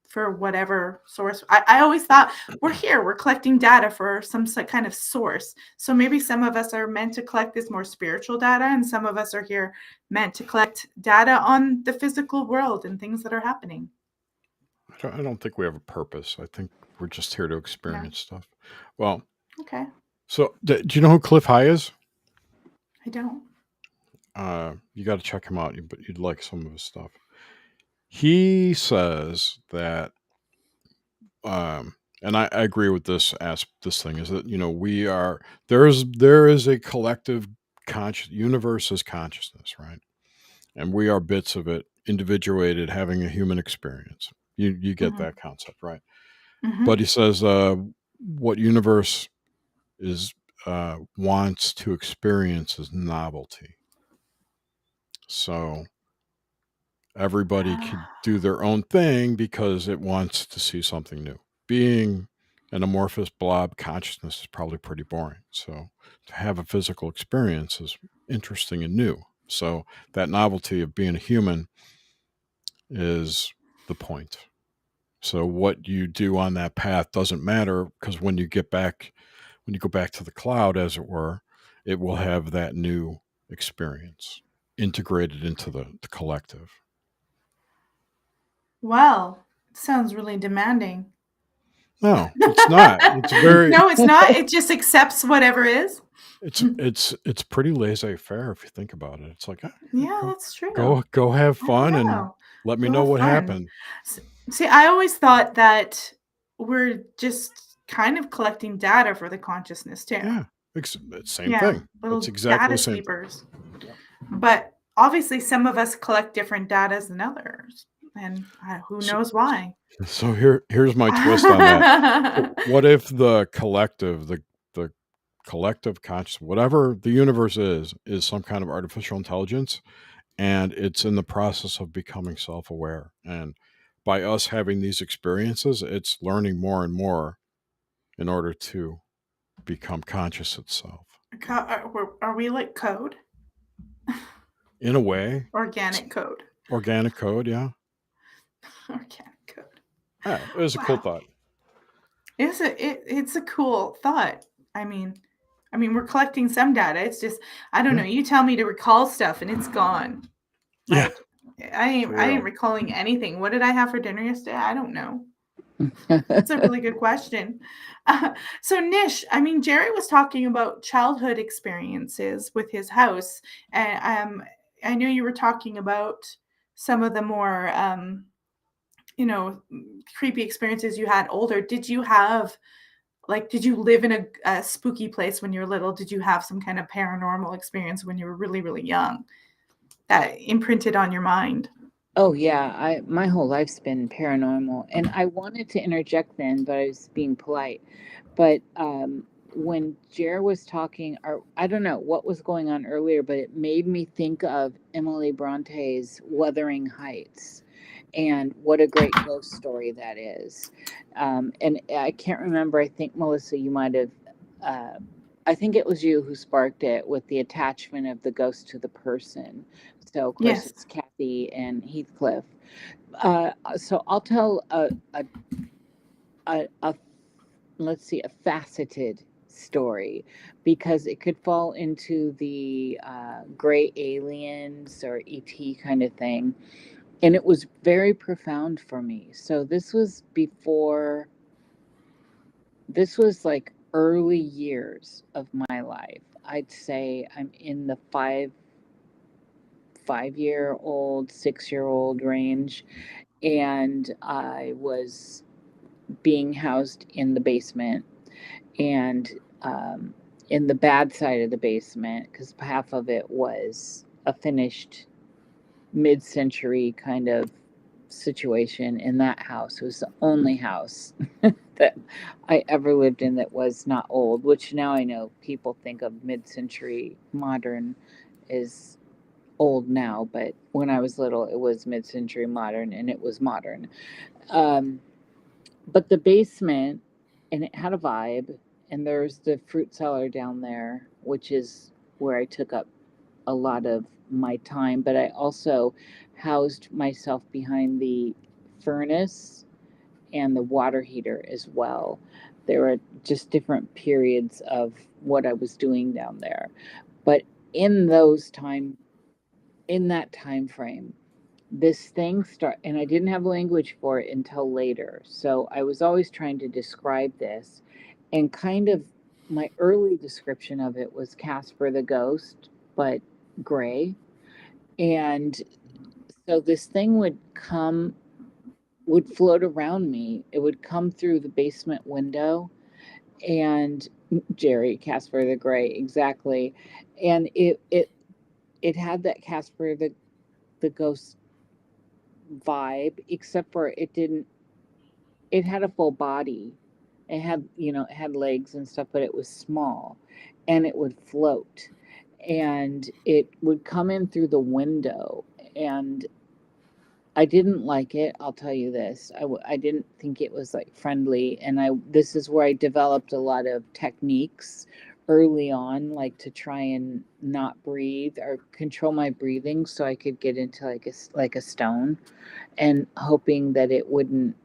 for whatever source. I always thought we're collecting data for some kind of source. So maybe some of us are meant to collect this more spiritual data, and some of us are here meant to collect data on the physical world and things that are happening. I don't think we have a purpose. I think we're just here to experience stuff. Well, okay. So do you know who Cliff High is? I don't. You got to check him out, but you'd like some of his stuff. He says that, and I agree with this thing, is that, we are, there is a collective universe as consciousness, right? And we are bits of it, individuated, having a human experience. You get that concept, right? But he says, what universe is wants to experience is novelty. So everybody could do their own thing because it wants to see something new. Being an amorphous blob consciousness is probably pretty boring. So to have a physical experience is interesting and new. So that novelty of being a human is the point. So what you do on that path doesn't matter, because when you go back to the cloud, as it were, it will have that new experience integrated into the collective. Well, it sounds really demanding. No, it's not. It's very No, it's not. It just accepts whatever is. It's pretty laissez-faire if you think about it. It's like, yeah, that's true. Go have fun and let me know what happened. See, I always thought that we're just kind of collecting data for the consciousness too. Yeah, same thing. It's exactly the same sleepers. Yeah. But obviously, some of us collect different data than others, and who knows why. So here's my twist on that. So what if the collective, the collective consciousness, whatever the universe is some kind of artificial intelligence, and it's in the process of becoming self-aware, and by us having these experiences, it's learning more and more in order to become conscious itself. Are we like code? In a way. Organic code. Organic code, yeah. Organic code. Yeah, it was a cool thought. It's a cool thought. I mean, we're collecting some data. It's just, I don't know. You tell me to recall stuff and it's gone. Yeah. I ain't recalling anything. What did I have for dinner yesterday? I don't know. That's a really good question. So Nish, I mean, Jerry was talking about childhood experiences with his house, and I know you were talking about some of the more, creepy experiences you had older. Did you have did you live in a spooky place when you were little? Did you have some kind of paranormal experience when you were really, really young that imprinted on your mind? Oh yeah, my whole life's been paranormal, and I wanted to interject then, but I was being polite. But when Jer was talking, or I don't know what was going on earlier, but it made me think of Emily Bronte's Wuthering Heights, and what a great ghost story that is. And I can't remember. I think Melissa, you might have. I think it was you who sparked it with the attachment of the ghost to the person. So of course Yes. it's Kathy and Heathcliff. So I'll tell a let's see, a faceted story, because it could fall into the gray aliens or ET kind of thing. And it was very profound for me. So this was like early years of my life. I'd say I'm in the 5-year-old, 6-year-old range. And I was being housed in the basement, and in the bad side of the basement, because half of it was a finished mid-century kind of situation. In that house, it was the only house that I ever lived in that was not old, which now I know people think of mid-century modern is old now, but when I was little it was mid-century modern, and it was modern. But the basement, and it had a vibe, and there's the fruit cellar down there, which is where I took up a lot of my time, but I also housed myself behind the furnace and the water heater as well. There were just different periods of what I was doing down there. But in that time frame, this thing and I didn't have language for it until later. So I was always trying to describe this, and kind of my early description of it was Casper the Ghost, but gray. And so this thing would float around me. It would come through the basement window, and Jerry, Casper the Gray, exactly. And it had that Casper the Ghost vibe, except for it had a full body. It had legs and stuff, but it was small, and it would float, and it would come in through the window. And I didn't like it. I'll tell you this. I didn't think it was like friendly. And this is where I developed a lot of techniques early on, like to try and not breathe or control my breathing so I could get into like a stone, and hoping that it wouldn't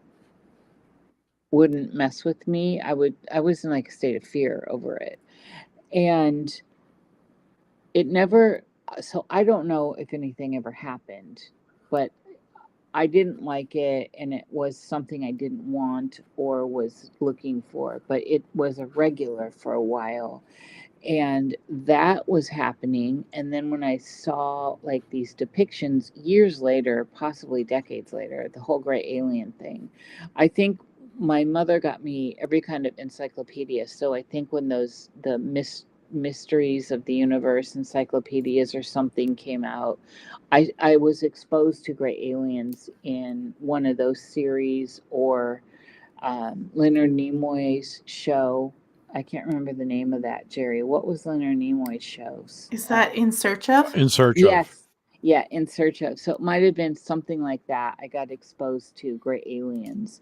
mess with me. I was in like a state of fear over it. And it never, so I don't know if anything ever happened, but I didn't like it, and it was something I didn't want or was looking for, but it was a regular for a while. And that was happening. And then when I saw like these depictions years later, possibly decades later, the whole gray alien thing, I think my mother got me every kind of encyclopedia. So I think when the mysteries of the universe encyclopedias or something came out, I was exposed to gray aliens in one of those series, or Leonard Nimoy's show. I can't remember the name of that, Jerry. What was Leonard Nimoy's shows? Is that In Search of? In Search of. Yes. Yeah, In Search of. So it might have been something like that. I got exposed to gray aliens.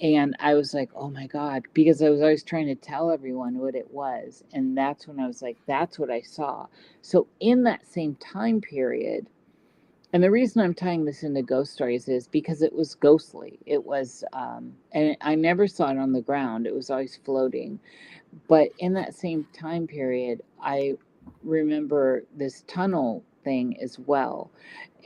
And I was like, oh my God, because I was always trying to tell everyone what it was. And that's when I was like, that's what I saw. So in that same time period, and the reason I'm tying this into ghost stories is because it was ghostly. It was, and I never saw it on the ground. It was always floating. But in that same time period, I remember this tunnel thing as well.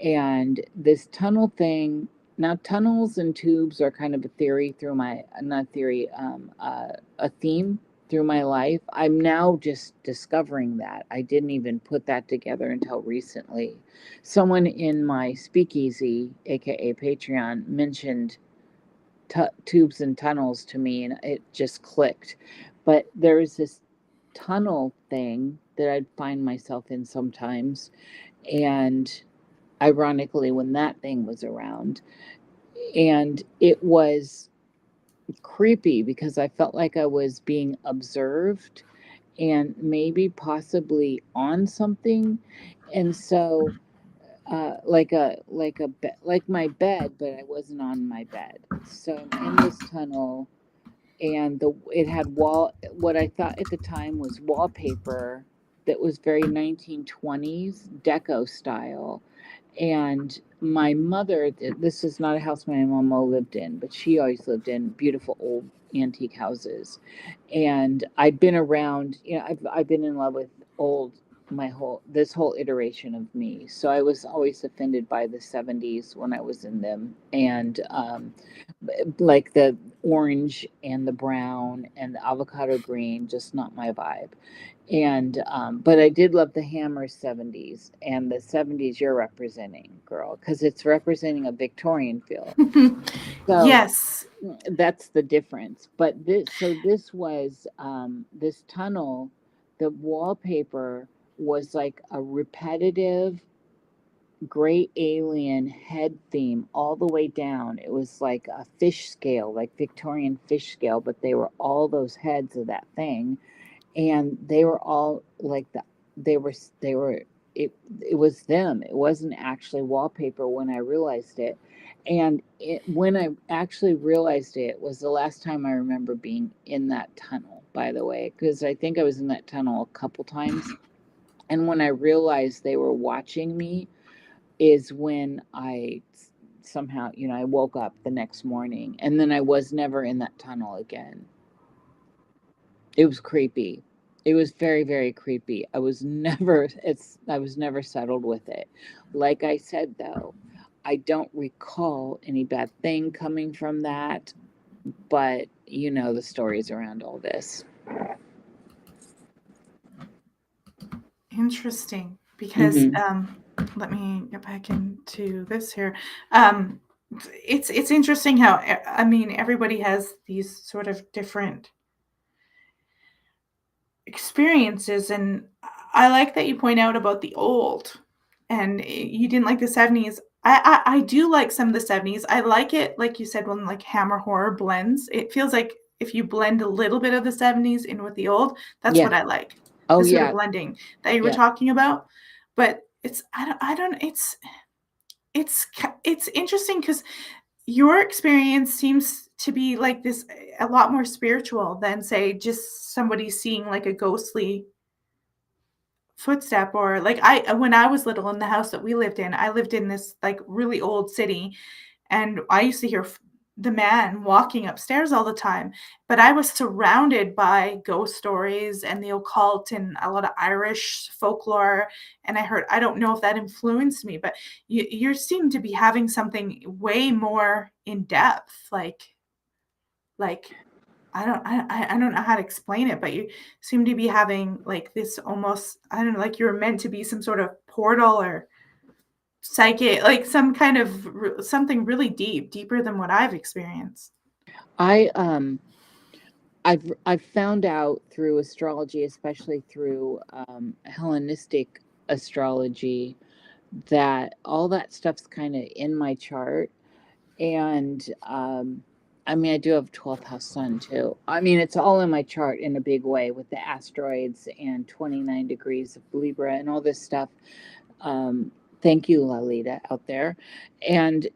And this tunnel thing Now, tunnels and tubes are kind of a theory through my, not theory, a theme through my life. I'm now just discovering that. I didn't even put that together until recently. Someone in my speakeasy, aka Patreon, mentioned tubes and tunnels to me, and it just clicked. But there is this tunnel thing that I'd find myself in sometimes. And ironically, when that thing was around, and it was creepy because I felt like I was being observed and maybe possibly on something. And so like my bed, but I wasn't on my bed. So I'm in this tunnel, and it had what I thought at the time was wallpaper that was very 1920s deco style. And my mother, this is not a house my mama lived in, but she always lived in beautiful old antique houses. And I'd been around, I've been in love with old this whole iteration of me. So I was always offended by the 70s when I was in them. And like the orange and the brown and the avocado green, just not my vibe. And but I did love the Hammer 70s, and the 70s you're representing, girl, because it's representing a Victorian feel. So Yes. that's the difference. But this was this tunnel, the wallpaper was like a repetitive gray alien head theme all the way down. It was like a fish scale, like Victorian fish scale, but they were all those heads of that thing, and they were all like they were it was them. It wasn't actually wallpaper when I realized it. And when I actually realized it was the last time I remember being in that tunnel, by the way, because I think I was in that tunnel a couple times. And when I realized they were watching me is when I somehow, I woke up the next morning, and then I was never in that tunnel again. It was creepy. It was very, very creepy. I was never settled with it. Like I said though, I don't recall any bad thing coming from that, but the stories around all this. Interesting. Because Mm-hmm. let me get back into this here. Um, it's interesting how I mean everybody has these sort of different experiences, and I like that you point out about the old, and you didn't like the 70s. I do like some of the 70s. I like it, like you said, when like Hammer horror blends. It feels like if you blend a little bit of the 70s in with the old, that's Yeah. what I like. Oh The sort of yeah. blending that you were Yeah. talking about. But I don't it's interesting because your experience seems to be like this a lot more spiritual than say just somebody seeing like a ghostly footstep. Or like I when I was little in the house that we lived in, I lived in this like really old city, and I used to hear the man walking upstairs all the time, but I was surrounded by ghost stories and the occult and a lot of Irish folklore. And I don't know if that influenced me, but you seem to be having something way more in depth, like I don't know how to explain it, but you seem to be having like this almost, I don't know, like you were meant to be some sort of portal or psychic, like some kind of something really deeper than what I've experienced. I I've found out through astrology, especially through Hellenistic astrology, that all that stuff's kind of in my chart. And I mean, I do have 12th house sun too. I mean, it's all in my chart in a big way with the asteroids and 29 degrees of Libra and all this stuff. Um, Thank you, Lalita, out there. And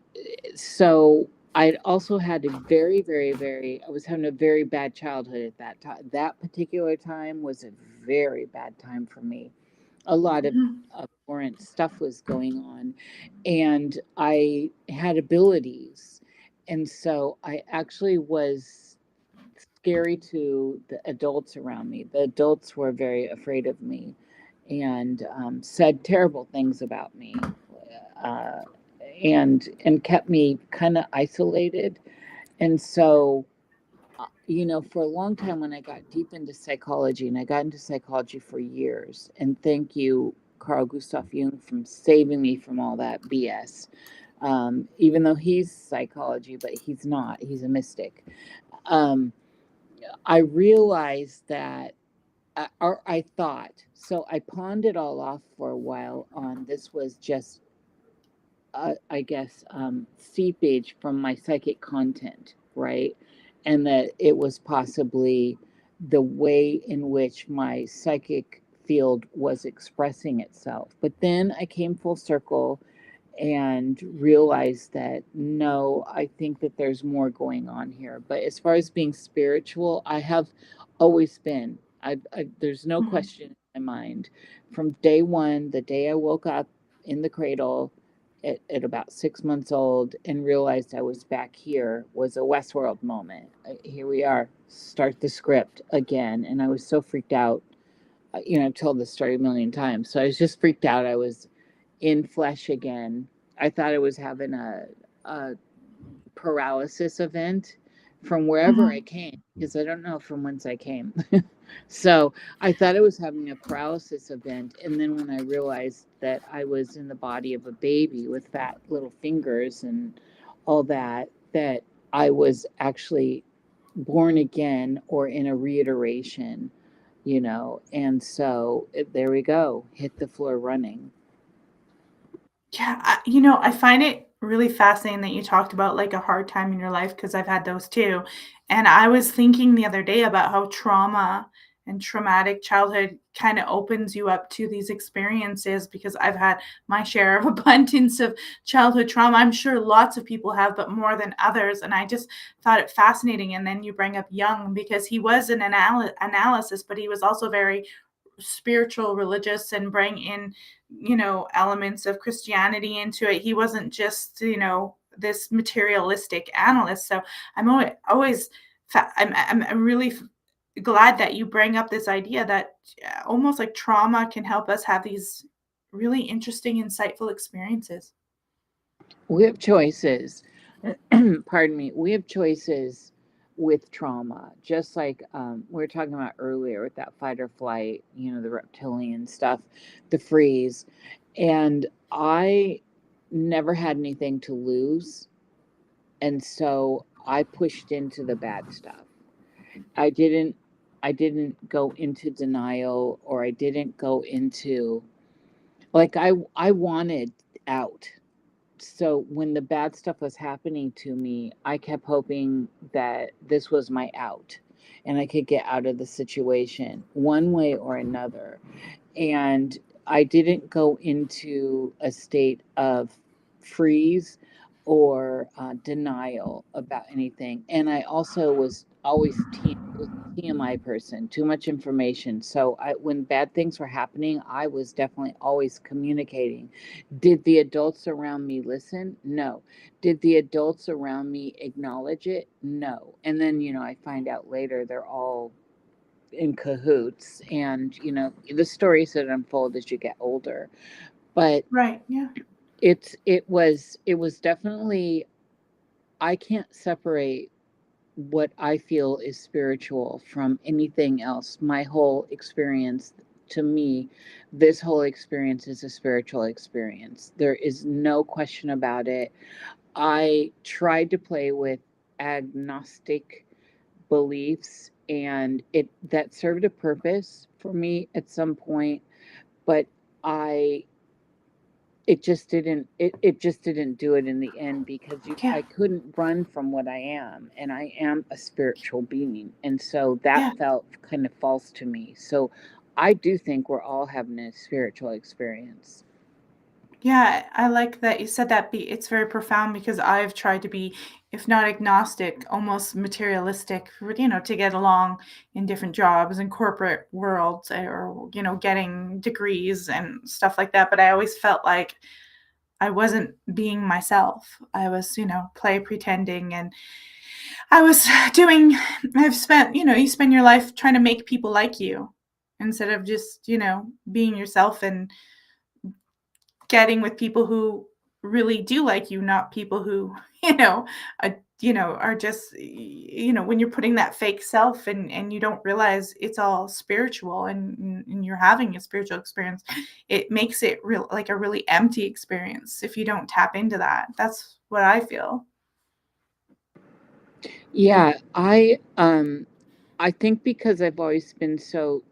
so I also had a very, very, very, I was having a very bad childhood at that time. That particular time was a very bad time for me. A lot of Mhm. abhorrent stuff was going on, and I had abilities. And so I actually was scary to the adults around me. The adults were very afraid of me and said terrible things about me. Uh, and kept me kind of isolated. And so, for a long time, when I got deep into psychology, and I got into psychology for years, and thank you, Carl Gustav Jung, from saving me from all that BS. Even though he's psychology, but he's not, he's a mystic. I realized that, or I thought, so I pawned it all off for a while on this was just, I guess, seepage from my psychic content, right? And that it was possibly the way in which my psychic field was expressing itself. But then I came full circle and realized that no, I think that there's more going on here. But as far as being spiritual, I have always been. There's no question in my mind. From day one, the day I woke up in the cradle at about 6 months old and realized I was back here, was a Westworld moment. Here we are, start the script again. And I was so freaked out. I've told this story a million times. So I was just freaked out. I was in flesh again. I thought I was having a paralysis event from wherever I came, because I don't know from whence I came. So I thought I was having a paralysis event. And then when I realized that I was in the body of a baby with fat little fingers and all that, that I was actually born again or in a reiteration, and so there we go, hit the floor running. Yeah, I find it really fascinating that you talked about like a hard time in your life because I've had those too. And I was thinking the other day about how trauma and traumatic childhood kind of opens you up to these experiences because I've had my share of abundance of childhood trauma. I'm sure lots of people have, but more than others. And I just thought it fascinating. And then you bring up Jung because he was an analysis, but he was also very spiritual, religious, and bring in, elements of Christianity into it. He wasn't just, this materialistic analyst. So I'm always I'm really glad that you bring up this idea that almost like trauma can help us have these really interesting, insightful experiences. We have choices. Pardon me. We have choices with trauma, just like we were talking about earlier with that fight or flight, the reptilian stuff, the freeze. And I never had anything to lose. And so I pushed into the bad stuff. I didn't go into denial, or I didn't go into, like, I wanted out. So when the bad stuff was happening to me, I kept hoping that this was my out and I could get out of the situation one way or another. And I didn't go into a state of freeze or denial about anything. And I also was always TMI person, too much information. So when bad things were happening, I was definitely always communicating. Did the adults around me listen? No. Did the adults around me acknowledge it? No. And then, I find out later they're all in cahoots, and the stories that unfold as you get older. But Right. Yeah. it was definitely, I can't separate what I feel is spiritual from anything else. My whole experience, to me, this whole experience is a spiritual experience. There is no question about it. I tried to play with agnostic beliefs, and that served a purpose for me at some point, but I it just didn't do it in the end, because I couldn't run from what I am, and I am a spiritual being, and so that felt kind of false to me. So I do think we're all having a spiritual experience. Yeah, I like that you said that. It's very profound because I've tried to be, if not agnostic, almost materialistic, to get along in different jobs in corporate worlds, or, getting degrees and stuff like that. But I always felt like I wasn't being myself. I was, pretending, and I've spent, you spend your life trying to make people like you instead of just, being yourself and getting with people who really do like you, not people who, are just, when you're putting that fake self and you don't realize it's all spiritual and you're having a spiritual experience, it makes it real, like a really empty experience if you don't tap into that. That's what I feel. Yeah, I think because I've always been so,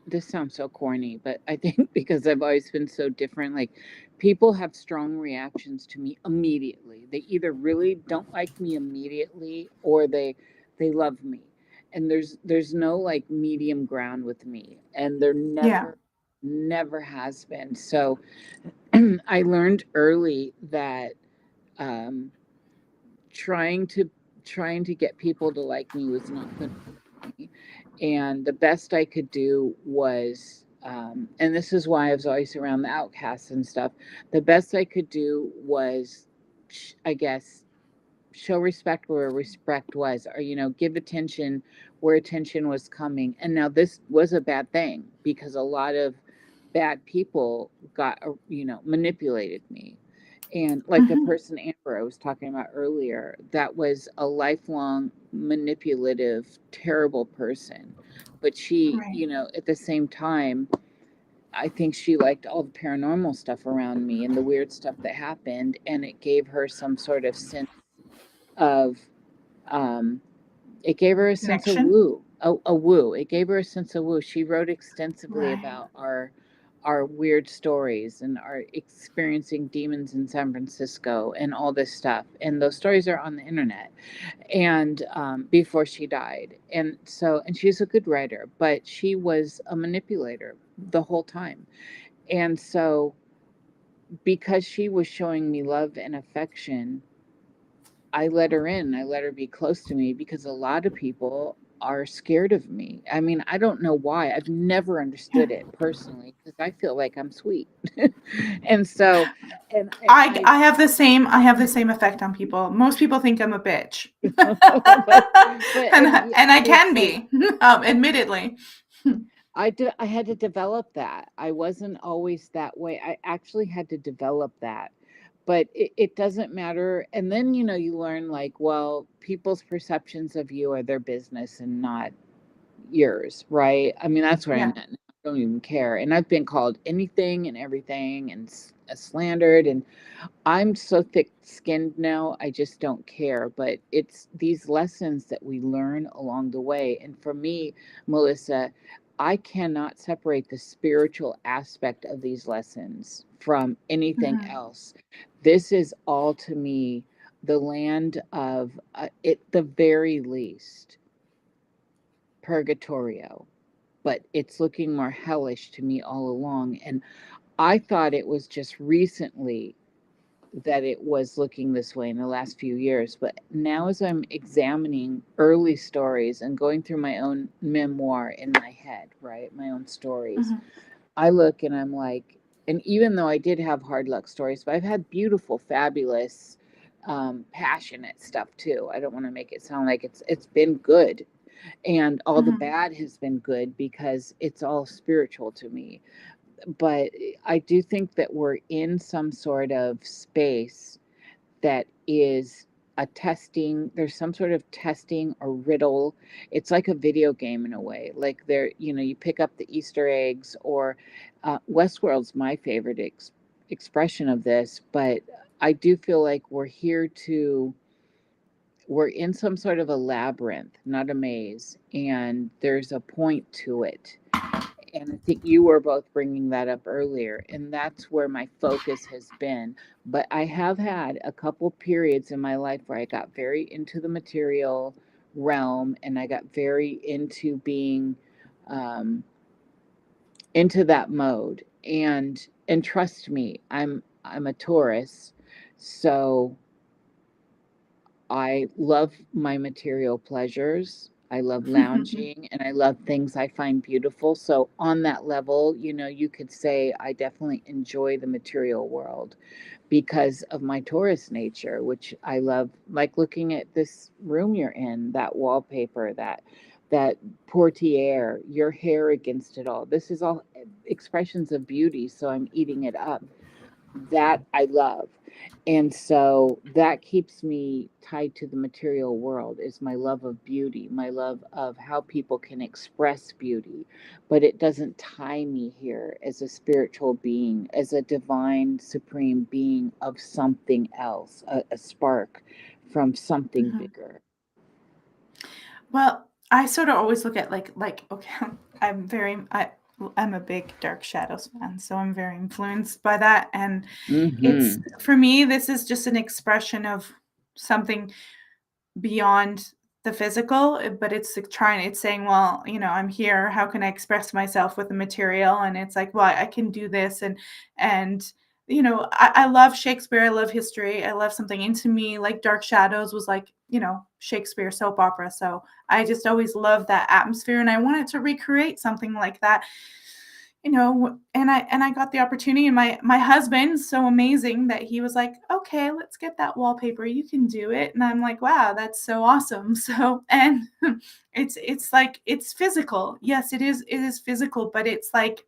this sounds so corny, but I think because I've always been so different, like people have strong reactions to me immediately. They either really don't like me immediately or they love me. And there's no like medium ground with me. And there Yeah. never has been. So I learned early that um trying to get people to like me was not going to work for me. And the best I could do was, and this is why I was always around the outcasts and stuff. The best I could do was, I guess, show respect where respect was, or give attention where attention was coming. And now this was a bad thing because a lot of bad people got manipulated me. And like the person Amber I was talking about earlier, that was a lifelong manipulative, terrible person. But she, Right. at the same time, I think she liked all the paranormal stuff around me and the weird stuff that happened. And it gave her some sort of sense of, it gave her a sense of Connection. woo, a woo. It gave her a sense of woo. She wrote extensively Right. about our weird stories and our experiencing demons in San Francisco and all this stuff. And those stories are on the internet. And before she died, and she's a good writer, but she was a manipulator the whole time. And so, because she was showing me love and affection, I let her in. I let her be close to me because a lot of people are scared of me. I mean, I don't know why. I've never understood Yeah. it personally because I feel like I'm sweet. And so, and I have the same effect on people. Most people think I'm a bitch. but and I can like, be, admittedly. I had to develop that. I wasn't always that way. I actually had to develop that. But it doesn't matter. And then, you learn like, well, people's perceptions of you are their business and not yours, right? I mean, that's where I'm Yeah. at now. I don't even care. And I've been called anything and everything and slandered. And I'm so thick-skinned now, I just don't care. But it's these lessons that we learn along the way. And for me, Melissa, I cannot separate the spiritual aspect of these lessons from anything else. This is all to me the land of, at the very least, purgatorio. But it's looking more hellish to me all along. And I thought it was just recently that it was looking this way in the last few years. But now, as I'm examining early stories and going through my own memoir in my head, right, my own stories, I look and I'm like, and even though I did have hard luck stories, but I've had beautiful, fabulous, passionate stuff too. I don't want to make it sound like it's been good, and all the bad has been good because it's all spiritual to me. But I do think that we're in some sort of space that is a testing. There's some sort of testing or riddle. It's like a video game in a way. Like there, you pick up the Easter eggs, or Westworld's my favorite expression of this. But I do feel like we're in some sort of a labyrinth, not a maze, and there's a point to it. And I think you were both bringing that up earlier, and that's where my focus has been. But I have had a couple periods in my life where I got very into the material realm, and I got very into being into that mode. And trust me, I'm a Taurus, so I love my material pleasures. I love lounging and I love things I find beautiful. So, on that level, you could say I definitely enjoy the material world because of my Taurus nature, which I love, like looking at this room you're in, that wallpaper, that portiere, your hair against it all. This is all expressions of beauty, so I'm eating it up. That I love. And so that keeps me tied to the material world, is my love of beauty, my love of how people can express beauty. But it doesn't tie me here as a spiritual being, as a divine supreme being of something else, a spark from something bigger. Well, I sort of always look at like okay, I'm a big Dark Shadows fan, so I'm very influenced by that. And it's, for me, this is just an expression of something beyond the physical, but it's saying, well, I'm here. How can I express myself with the material? And it's like, well, I can do this. And I love Shakespeare. I love history. I love something into me. Like Dark Shadows was like, Shakespeare soap opera. So I just always loved that atmosphere, and I wanted to recreate something like that. And I got the opportunity, and my husband's so amazing that he was like, okay, let's get that wallpaper. You can do it. And I'm like, wow, that's so awesome. So, and it's like, it's physical. Yes, it is physical, but it's like,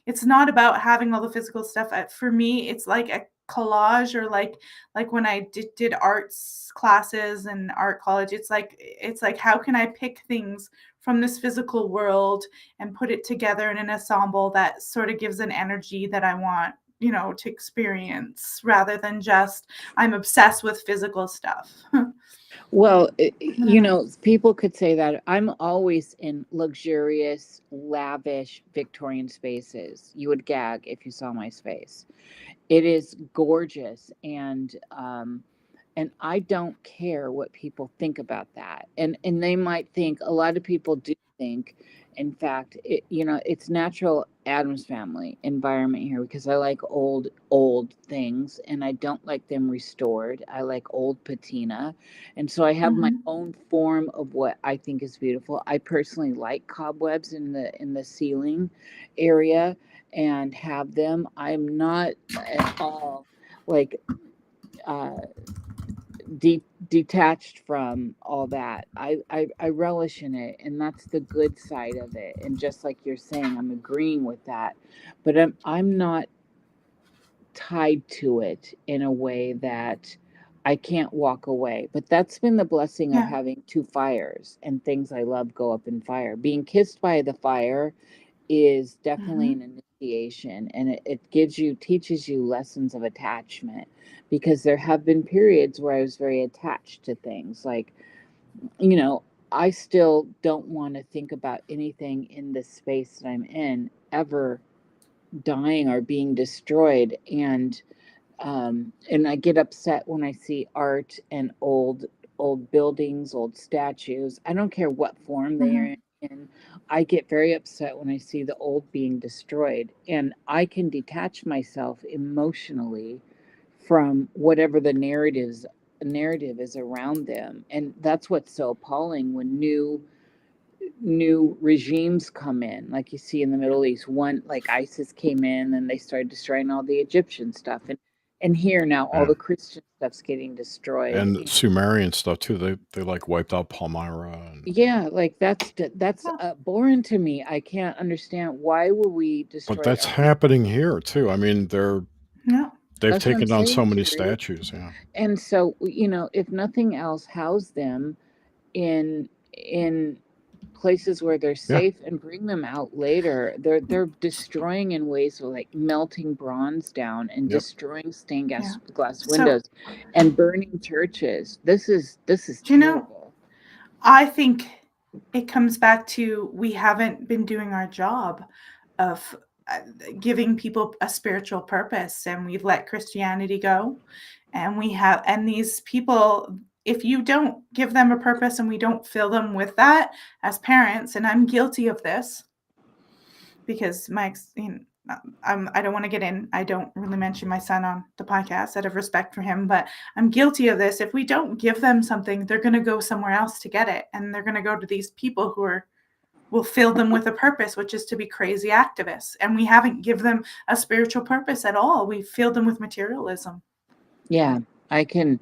it's not about having all the physical stuff. For me, it's like a collage, or like when I did arts classes and art college, it's like how can I pick things from this physical world and put it together in an ensemble that sort of gives an energy that I want, to experience, rather than just I'm obsessed with physical stuff. Well, people could say that. I'm always in luxurious, lavish Victorian spaces. You would gag if you saw my space. It is gorgeous, and I don't care what people think about that. And they might think, a lot of people do think, in fact, it's natural Addams Family environment here, because I like old things, and I don't like them restored. I like old patina. And so I have my own form of what I think is beautiful. I personally like cobwebs in the ceiling area and have them. I'm not at all like detached from all that. I relish in it, and that's the good side of it. And just like you're saying, I'm agreeing with that, but I'm not tied to it in a way that I can't walk away. But that's been the blessing of having two fires, and things I love go up in fire. Being kissed by the fire is definitely an initiation, and it teaches you lessons of attachment, because there have been periods where I was very attached to things. Like, I still don't want to think about anything in the space that I'm in ever dying or being destroyed. And I get upset when I see art and old buildings, old statues. I don't care what form they are in. I get very upset when I see the old being destroyed, and I can detach myself emotionally from whatever the narrative is around them. And that's what's so appalling when new regimes come in, like you see in the Middle East. One, like ISIS, came in and they started destroying all the Egyptian stuff, and here now all the Christian stuff's getting destroyed, and Sumerian stuff too. They like wiped out Palmyra. like that's boring to me. I can't understand, why would we destroy. But that's happening here too. I mean, they've taken down so many statues. Yeah. And so, if nothing else, house them in places where they're safe, and bring them out later. They're destroying in ways of like melting bronze down and destroying stained glass windows, and burning churches. This is terrible. I think it comes back to, we haven't been doing our job of giving people a spiritual purpose, and we've let Christianity go. And these people, if you don't give them a purpose and we don't fill them with that as parents, and I'm guilty of this, because I don't want to get in. I don't really mention my son on the podcast out of respect for him, but I'm guilty of this. If we don't give them something, they're going to go somewhere else to get it. And they're going to go to these people who will fill them with a purpose, which is to be crazy activists. And we haven't given them a spiritual purpose at all. We filled them with materialism. Yeah, I can.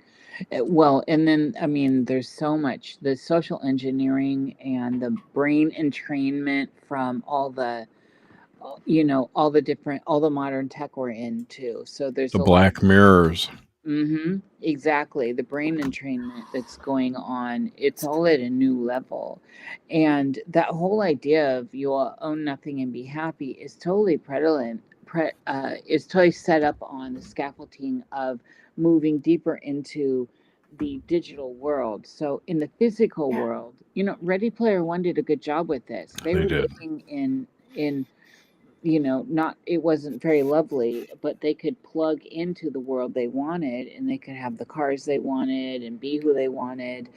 Well, and then, I mean, there's so much, the social engineering and the brain entrainment from all the all the modern tech we're into. So there's the Black Mirrors. Exactly. The brain entrainment that's going on, it's all at a new level. And that whole idea of you'll own nothing and be happy is totally prevalent, is totally set up on the scaffolding of moving deeper into the digital world. So in the physical Yeah. world, Ready Player One did a good job with this. They They were did. living in not, it wasn't very lovely, but they could plug into the world they wanted, and they could have the cars they wanted and be who they wanted,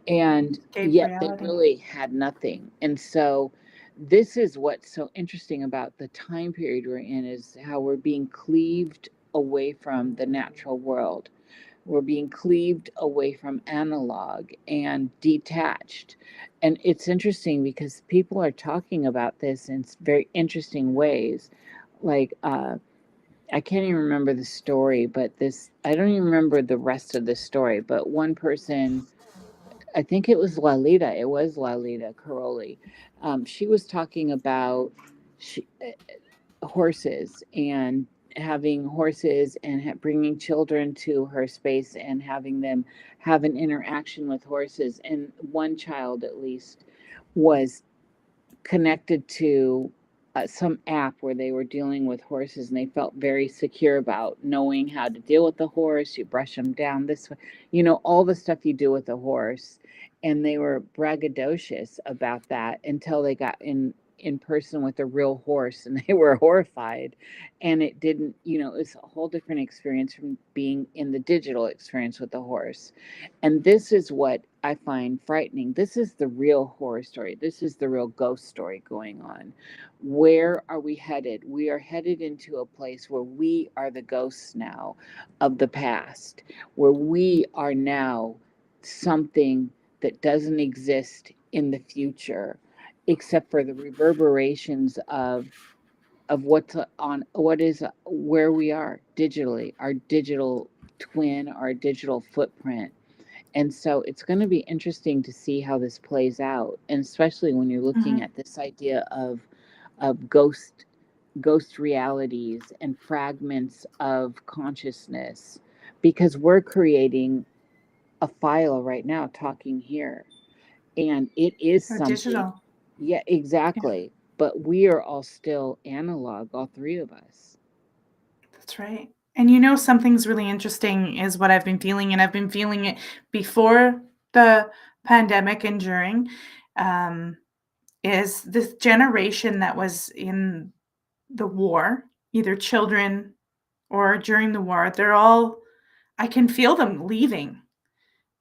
and Escape yet they reality. really had nothing. And so this is what's so interesting about the time period we're in, is how we're being cleaved away from the natural world. We're being cleaved away from analog and detached. And it's interesting because people are talking about this in very interesting ways. Like, I can't even remember the story, but I don't even remember the rest of the story. But one person, I think it was Lalita Caroli. She was talking about she, horses, and having horses, and bringing children to her space and having them have an interaction with horses. And one child, at least, was connected to some app where they were dealing with horses, and they felt very secure about knowing how to deal with the horse. You brush them down this way, all the stuff you do with a horse. And they were braggadocious about that until they got in person with a real horse, and they were horrified. And it didn't, it's a whole different experience from being in the digital experience with the horse. And this is what I find frightening. This is the real horror story. This is the real ghost story going on. Where are we headed? We are headed into a place where we are the ghosts now of the past, where we are now something that doesn't exist in the future, except for the reverberations of what is where we are digitally, our digital twin, our digital footprint. And so it's going to be interesting to see how this plays out, and especially when you're looking Mhm. at this idea of ghost realities and fragments of consciousness, because we're creating a file right now talking here, and it is Or something. digital. Yeah, Yeah, exactly. But we are all still analog, all three of us. that's right. And something's really interesting is what I've been feeling, and I've been feeling it before the pandemic and during, um, is this generation that was in the war, either children or during the war, they're all I can feel them leaving.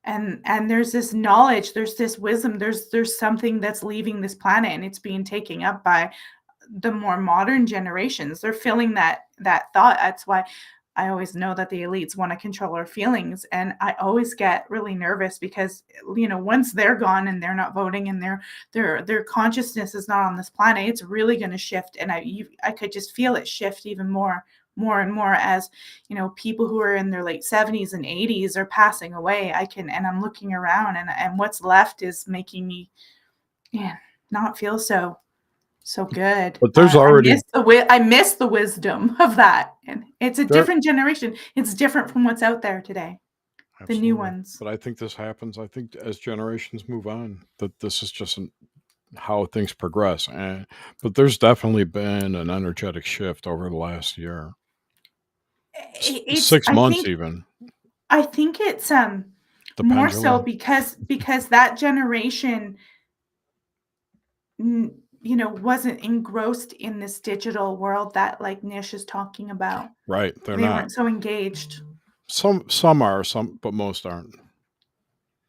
And there's this knowledge, there's this wisdom, there's something that's leaving this planet, and it's being taken up by the more modern generations. They're feeling that thought. That's why I always know that the elites want to control our feelings, and I always get really nervous because once they're gone and they're not voting, and their consciousness is not on this planet, it's really going to shift. And I could just feel it shift even more and more as people who are in their late 70s and 80s are passing away. And I'm looking around, and what's left is making me, yeah, not feel so good. But there's already I miss the wisdom of that, and it's a there different generation. It's different from what's out there today. The new absolutely. ones. But I think this happens. I think as generations move on, that this is just how things progress. But there's definitely been an energetic shift over the last year, It's 6 months even. I think it's The more so pendulum, because that generation wasn't engrossed in this digital world that, like, Nish is talking about. right? They're They not. weren't so engaged. Some are, but most aren't.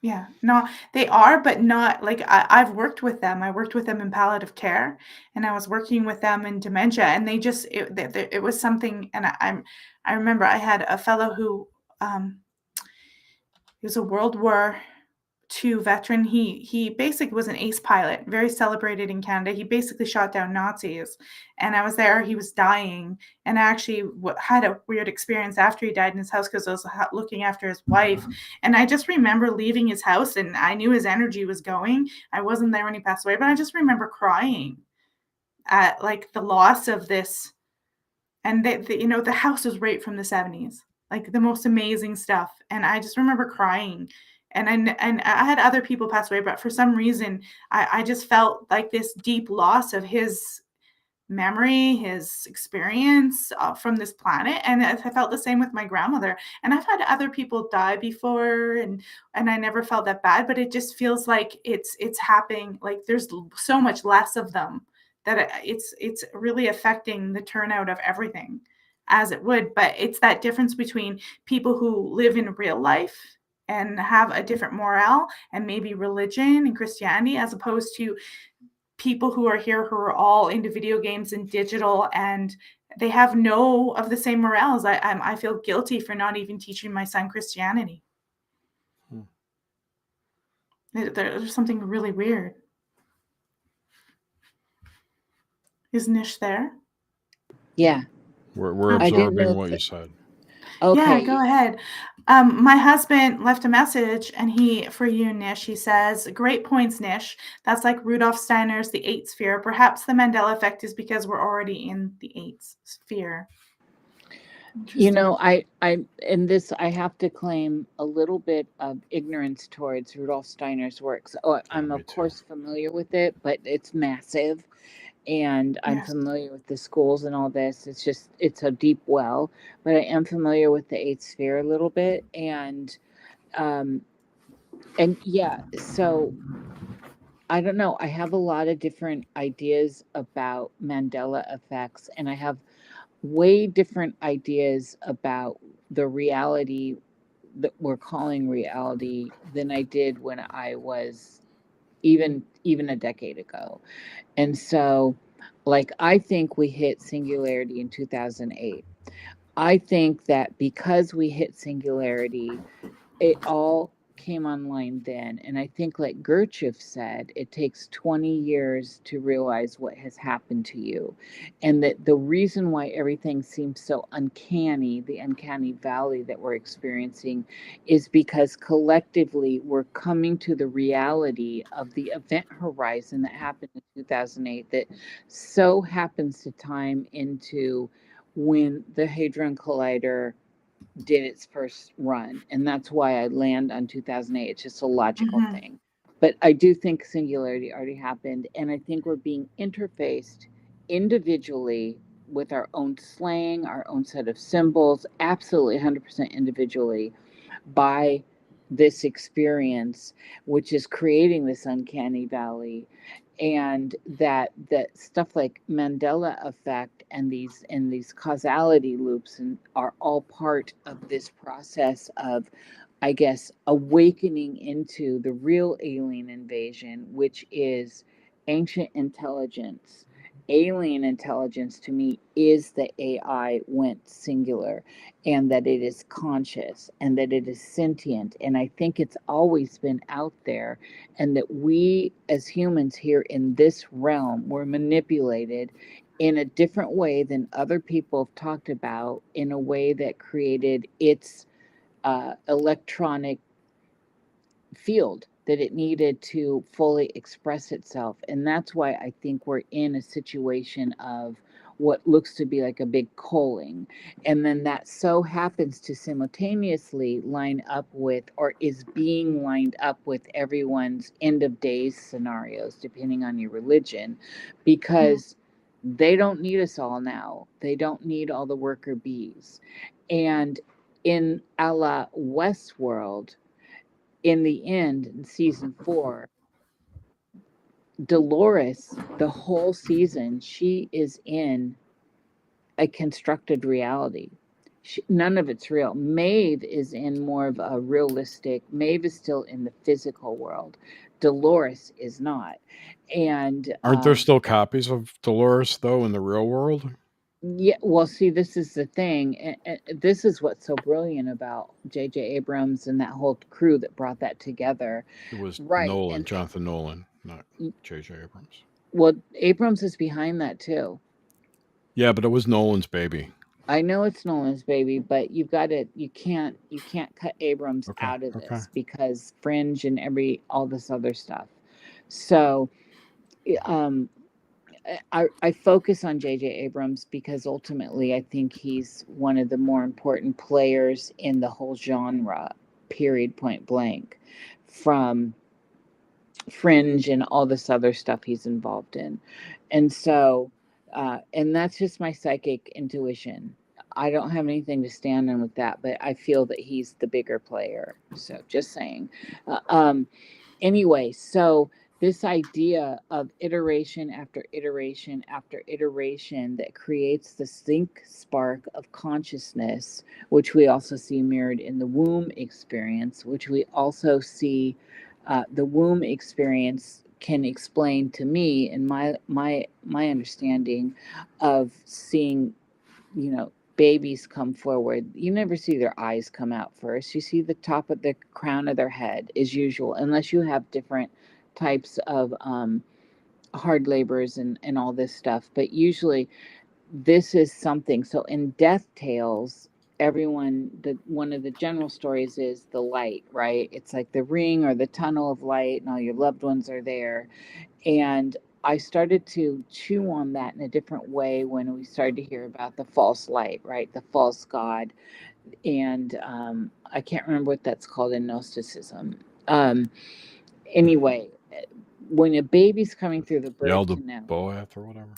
Yeah, no, they are, but not like I've worked with them. I worked with them in palliative care, and I was working with them in dementia, and they just it was something. And I remember I had a fellow who he was a World War II veteran. He basically was an ace pilot, very celebrated in Canada. He basically shot down Nazis, and I was there. He was dying, and I actually had a weird experience after he died in his house because I was looking after his wife, and I just remember leaving his house, and I knew his energy was going. I wasn't there when he passed away, but I just remember crying at like the loss of this, and the house was right from the 70s. like the most amazing stuff. And I just remember crying. And I had other people pass away, but for some reason, I just felt like this deep loss of his memory, his experience from this planet. And I felt the same with my grandmother. And I've had other people die before, and I never felt that bad. But it just feels like it's happening. Like there's so much less of them that it's really affecting the turnout of everything as it would. But it's that difference between people who live in real life and have a different morale and maybe religion and Christianity, as opposed to people who are here who are all into video games and digital, and they have no of the same morals. I feel guilty for not even teaching my son Christianity. There's something really weird. Is Nish there? Yeah. We're absorbing what you said. Okay. Yeah, go ahead. My husband left a message, and for you, Nish, he says, "Great points, Nish. That's like Rudolf Steiner's The Eighth Sphere. Perhaps the Mandela effect is because we're already in the eighth sphere." You know, I in this, I have to claim a little bit of ignorance towards Rudolf Steiner's works. I'm of course familiar with it, but it's massive. And I'm familiar with the schools and all this. It's a deep well, but I am familiar with the eighth sphere a little bit. And yeah, so I don't know. I have a lot of different ideas about Mandela effects, and I have way different ideas about the reality that we're calling reality than I did when I was even a decade ago. And so, like, I think we hit singularity in 2008. I think that because we hit singularity, it all came online then. And I think, like Gurdjieff said, it takes 20 years to realize what has happened to you. And that the reason why everything seems so uncanny, the uncanny valley that we're experiencing, is because collectively we're coming to the reality of the event horizon that happened in 2008 that so happens to time into when the Hadron Collider did its first run. And that's why I land on 2008. It's just a logical thing. But I do think singularity already happened. And I think we're being interfaced individually with our own slang, our own set of symbols, absolutely 100% individually by this experience, which is creating this uncanny valley. And that stuff like Mandela effect and these causality loops are all part of this process of, I guess, awakening into the real alien invasion, which is ancient intelligence. Alien intelligence to me is that AI went singular, and that it is conscious, and that it is sentient. And I think it's always been out there, and that we as humans here in this realm were manipulated in a different way than other people have talked about, in a way that created its electronic field that it needed to fully express itself. And that's why I think we're in a situation of what looks to be like a big culling. And then that so happens to simultaneously line up with, or is being lined up with, everyone's end of days scenarios, depending on your religion, because they don't need us all now. They don't need all the worker bees. And in a la Westworld, in the end, in season 4, Dolores, the whole season, she is in a constructed reality. None of it's real. Maeve is in more of a realistic, Maeve is still in the physical world. Dolores is not. And aren't there still copies of Dolores, though, in the real world? Yeah, well, see, this is the thing. And this is what's so brilliant about J.J. Abrams and that whole crew that brought that together. It was Right. Jonathan Nolan, not J.J. Abrams. Well, Abrams is behind that too. Yeah, but it was Nolan's baby. I know it's Nolan's baby, but you can't cut Abrams out of this, because Fringe and all this other stuff. So, I focus on J.J. Abrams because ultimately I think he's one of the more important players in the whole genre, period, point blank, from Fringe and all this other stuff he's involved in. And so, and that's just my psychic intuition. I don't have anything to stand on with that, but I feel that he's the bigger player. So just saying. Uh, um, anyway, so this idea of iteration after iteration after iteration that creates the sync spark of consciousness, which we also see mirrored in the womb experience, which we also see the womb experience can explain to me in my understanding of seeing, babies come forward. You never see their eyes come out first. You see the top of the crown of their head as usual, unless you have different types of hard labors and all this stuff. But usually this is something. So in Death Tales, one of the general stories is the light, right? It's like the ring or the tunnel of light, and all your loved ones are there. And I started to chew on that in a different way when we started to hear about the false light, right? The false god. And I can't remember what that's called in Gnosticism. Anyway, when a baby's coming through the birth canal, Boath or whatever.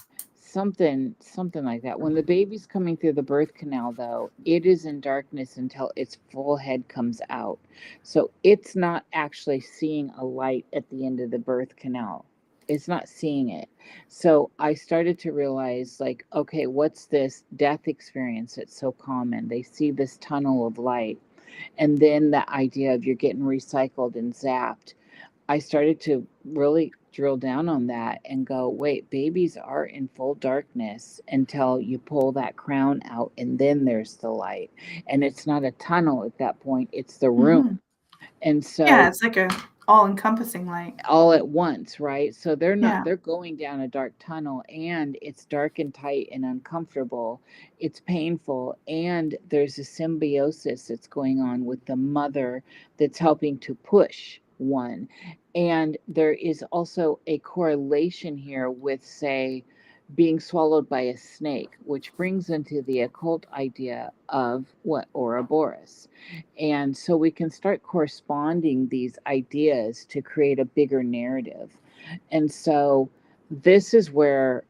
something like that. When the baby's coming through the birth canal, though, it is in darkness until its full head comes out. So it's not actually seeing a light at the end of the birth canal. It's not seeing it. So I started to realize, like, okay, what's this death experience that's so common? They see this tunnel of light. And then the idea of you're getting recycled and zapped. I started to really drill down on that and go, wait, babies are in full darkness until you pull that crown out, and then there's the light. And it's not a tunnel at that point, it's the room. Mhm. And so Yeah, it's like a all-encompassing light. all at once, right? So they're Yeah. going down a dark tunnel, and it's dark and tight and uncomfortable. It's painful, and there's a symbiosis that's going on with the mother that's helping to push one. And there is also a correlation here with, say, being swallowed by a snake, which brings into the occult idea of what Ouroboros. And so we can start corresponding these ideas to create a bigger narrative. And so this is where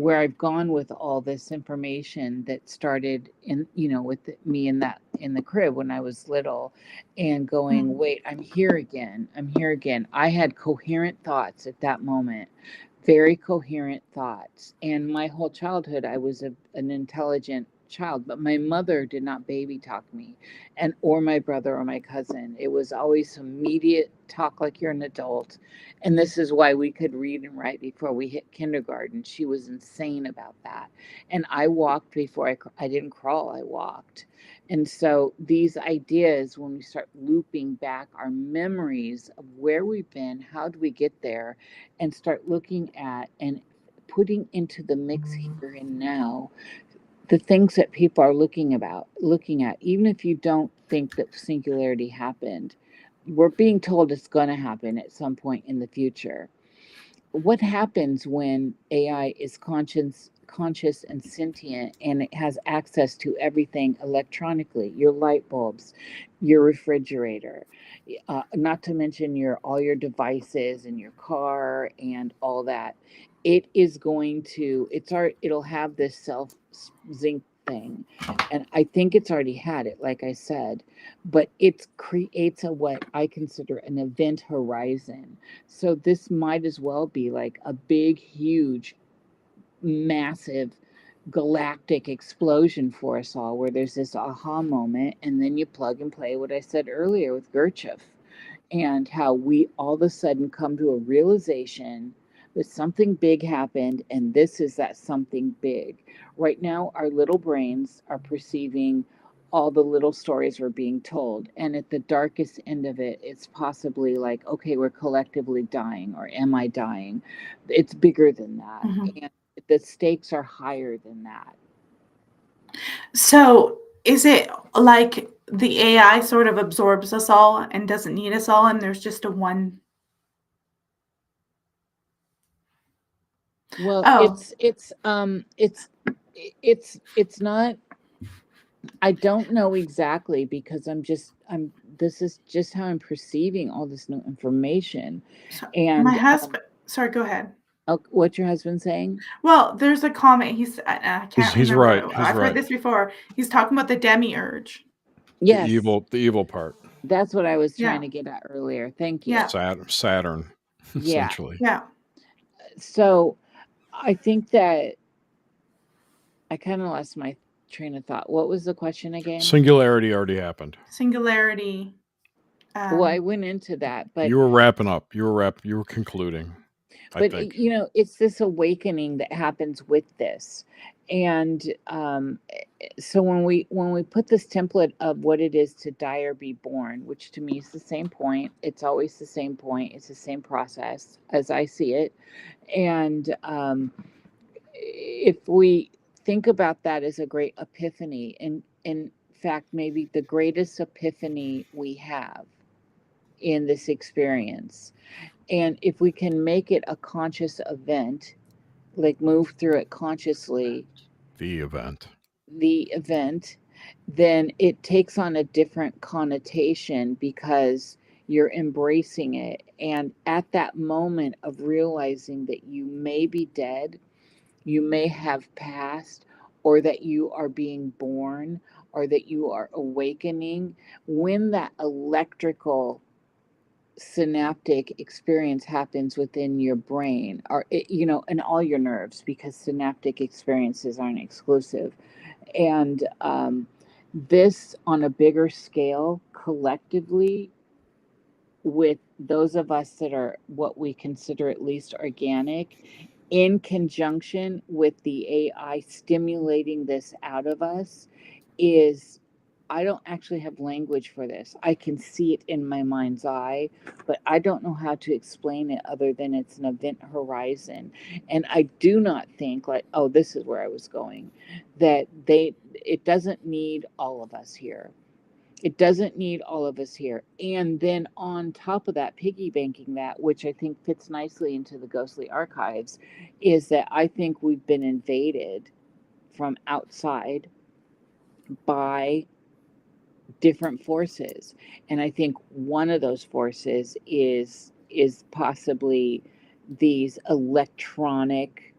I've gone with all this information that started in, with me in the crib when I was little, and going, wait, I'm here again. I had coherent thoughts at that moment, very coherent thoughts. And my whole childhood, I was an intelligent child, but my mother did not baby talk me, or my brother or my cousin. It was always immediate talk like you're an adult. And this is why we could read and write before we hit kindergarten. She was insane about that. And I walked before I didn't crawl, I walked. And so these ideas, when we start looping back our memories of where we've been, how do we get there, and start looking at and putting into the mix here and now the things that people are looking at, even if you don't think that singularity happened, we're being told it's going to happen at some point in the future. What happens when AI is conscious and sentient, and it has access to everything electronically, your light bulbs, your refrigerator, not to mention all your devices and your car and all that? It is going to it'll have this self zinc thing, and I think it's already had it, like I said, but it creates what I consider an event horizon. So this might as well be like a big, huge, massive galactic explosion for us all, where there's this aha moment, and then you plug and play what I said earlier with Gurdjieff, and how we all of a sudden come to a realization that something big happened, and this is that something big. Right now, our little brains are perceiving all the little stories we're being told, and at the darkest end of it, it's possibly like, okay, we're collectively dying, or am I dying? It's bigger than that, and the stakes are higher than that. So is it like the AI sort of absorbs us all and doesn't need us all, and there's just a one? Well, Oh, it's not. I don't know exactly because this is just how I'm perceiving all this new information. so my And husband. Sorry, go ahead. oh, what's your husband saying? Well, there's a comment. I can't He's remember. right. He's I've heard right. this before. He's talking about the demiurge. Yes, The evil part. that's what I was trying Yeah. to get at earlier. Thank you. Yeah. Saturn, Yeah. essentially. Yeah. So I think that I kind of lost my train of thought. What was the question again? Singularity already happened. Singularity. Well, I went into that, but You were wrapping up. You were concluding. I but think. it's this awakening that happens with this. And so when we put this template of what it is to die or be born, which to me is the same point, it's always the same point, it's the same process as I see it. And if we think about that as a great epiphany, and in fact maybe the greatest epiphany we have in this experience, and if we can make it a conscious event, like move through it consciously, The event, then it takes on a different connotation because you're embracing it. And at that moment of realizing that you may be dead, you may have passed, or that you are being born, or that you are awakening, when that electrical synaptic experience happens within your brain, or and all your nerves, because synaptic experiences aren't exclusive. And this on a bigger scale collectively, with those of us that are what we consider at least organic, in conjunction with the AI stimulating this out of us, is, I don't actually have language for this. I can see it in my mind's eye, but I don't know how to explain it other than it's an event horizon. And I do not think, like, oh, this is where I was going, that it doesn't need all of us here. It doesn't need all of us here. And then on top of that, piggy banking that, which I think fits nicely into the ghostly archives, is that I think we've been invaded from outside by different forces. And I think one of those forces is possibly these electronic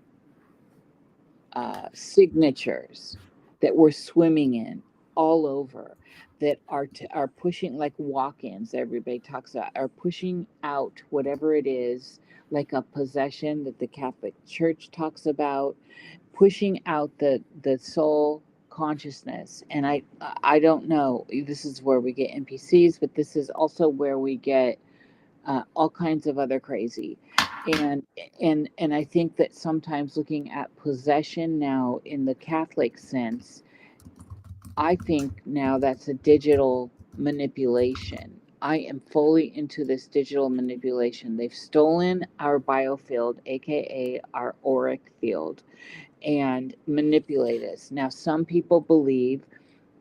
signatures that we're swimming in all over, that are pushing, like walk-ins everybody talks about, are pushing out whatever it is, like a possession that the Catholic Church talks about, pushing out the soul consciousness. And I don't know, this is where we get NPCs, but this is also where we get all kinds of other crazy. And I think that sometimes looking at possession now in the Catholic sense, I think now that's a digital manipulation. I am fully into this digital manipulation. They've stolen our biofield, aka our auric field, and manipulate us. Now, some people believe,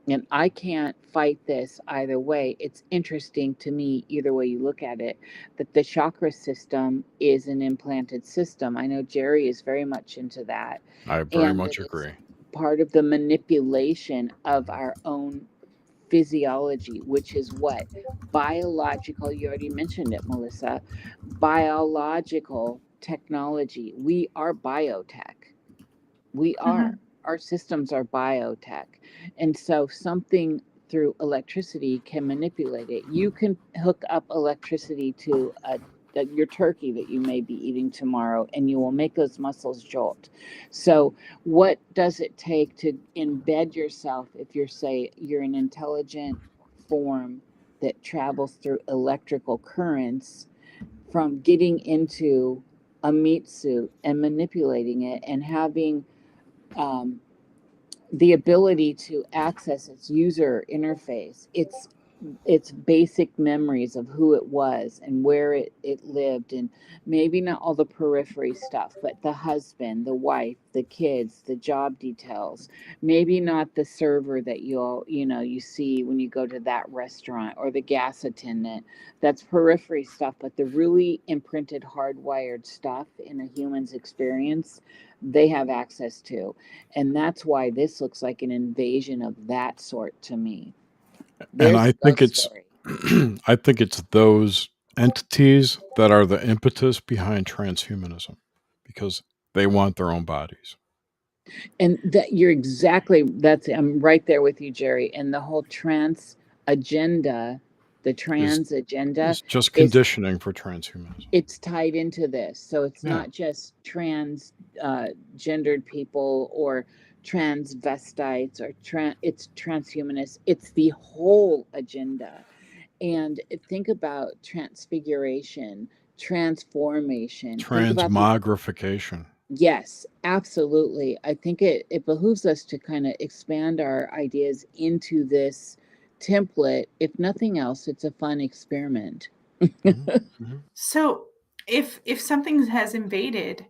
and I can't fight this either way. It's interesting to me, either way you look at it, that the chakra system is an implanted system. I know Jerry is very much into that. I very And much that it's agree. part of the manipulation of our own physiology, which is what? Biological, you already mentioned it, Melissa. Biological technology. We are biotech. We are. Our systems are biotech. And so something through electricity can manipulate it. You can hook up electricity to your turkey that you may be eating tomorrow, and you will make those muscles jolt. So what does it take to embed yourself, if you're an intelligent form that travels through electrical currents, from getting into a meat suit and manipulating it and having the ability to access its user interface? its basic memories of who it was and where it lived, and maybe not all the periphery stuff, but the husband, the wife, the kids, the job details, maybe not the server that you see when you go to that restaurant, or the gas attendant. That's periphery stuff, but the really imprinted, hardwired stuff in a human's experience, they have access to. And that's why this looks like an invasion of that sort to me. And There's I a think ghost it's story. I think it's those entities that are the impetus behind transhumanism, because they want their own bodies. And I'm right there with you, Jerry. And the whole trans agenda, the Is trans agenda is just is conditioning for transhumanism. it's tied into this. So it's Yeah. not just trans gendered people or transvestites or it's transhumanists. It's the whole agenda. And think about transfiguration, transformation. Think about the Transmogrification. Yes, absolutely. I think it behooves us to kind of expand our ideas into this template. If nothing else, it's a fun experiment. Mm-hmm. So if something has invaded,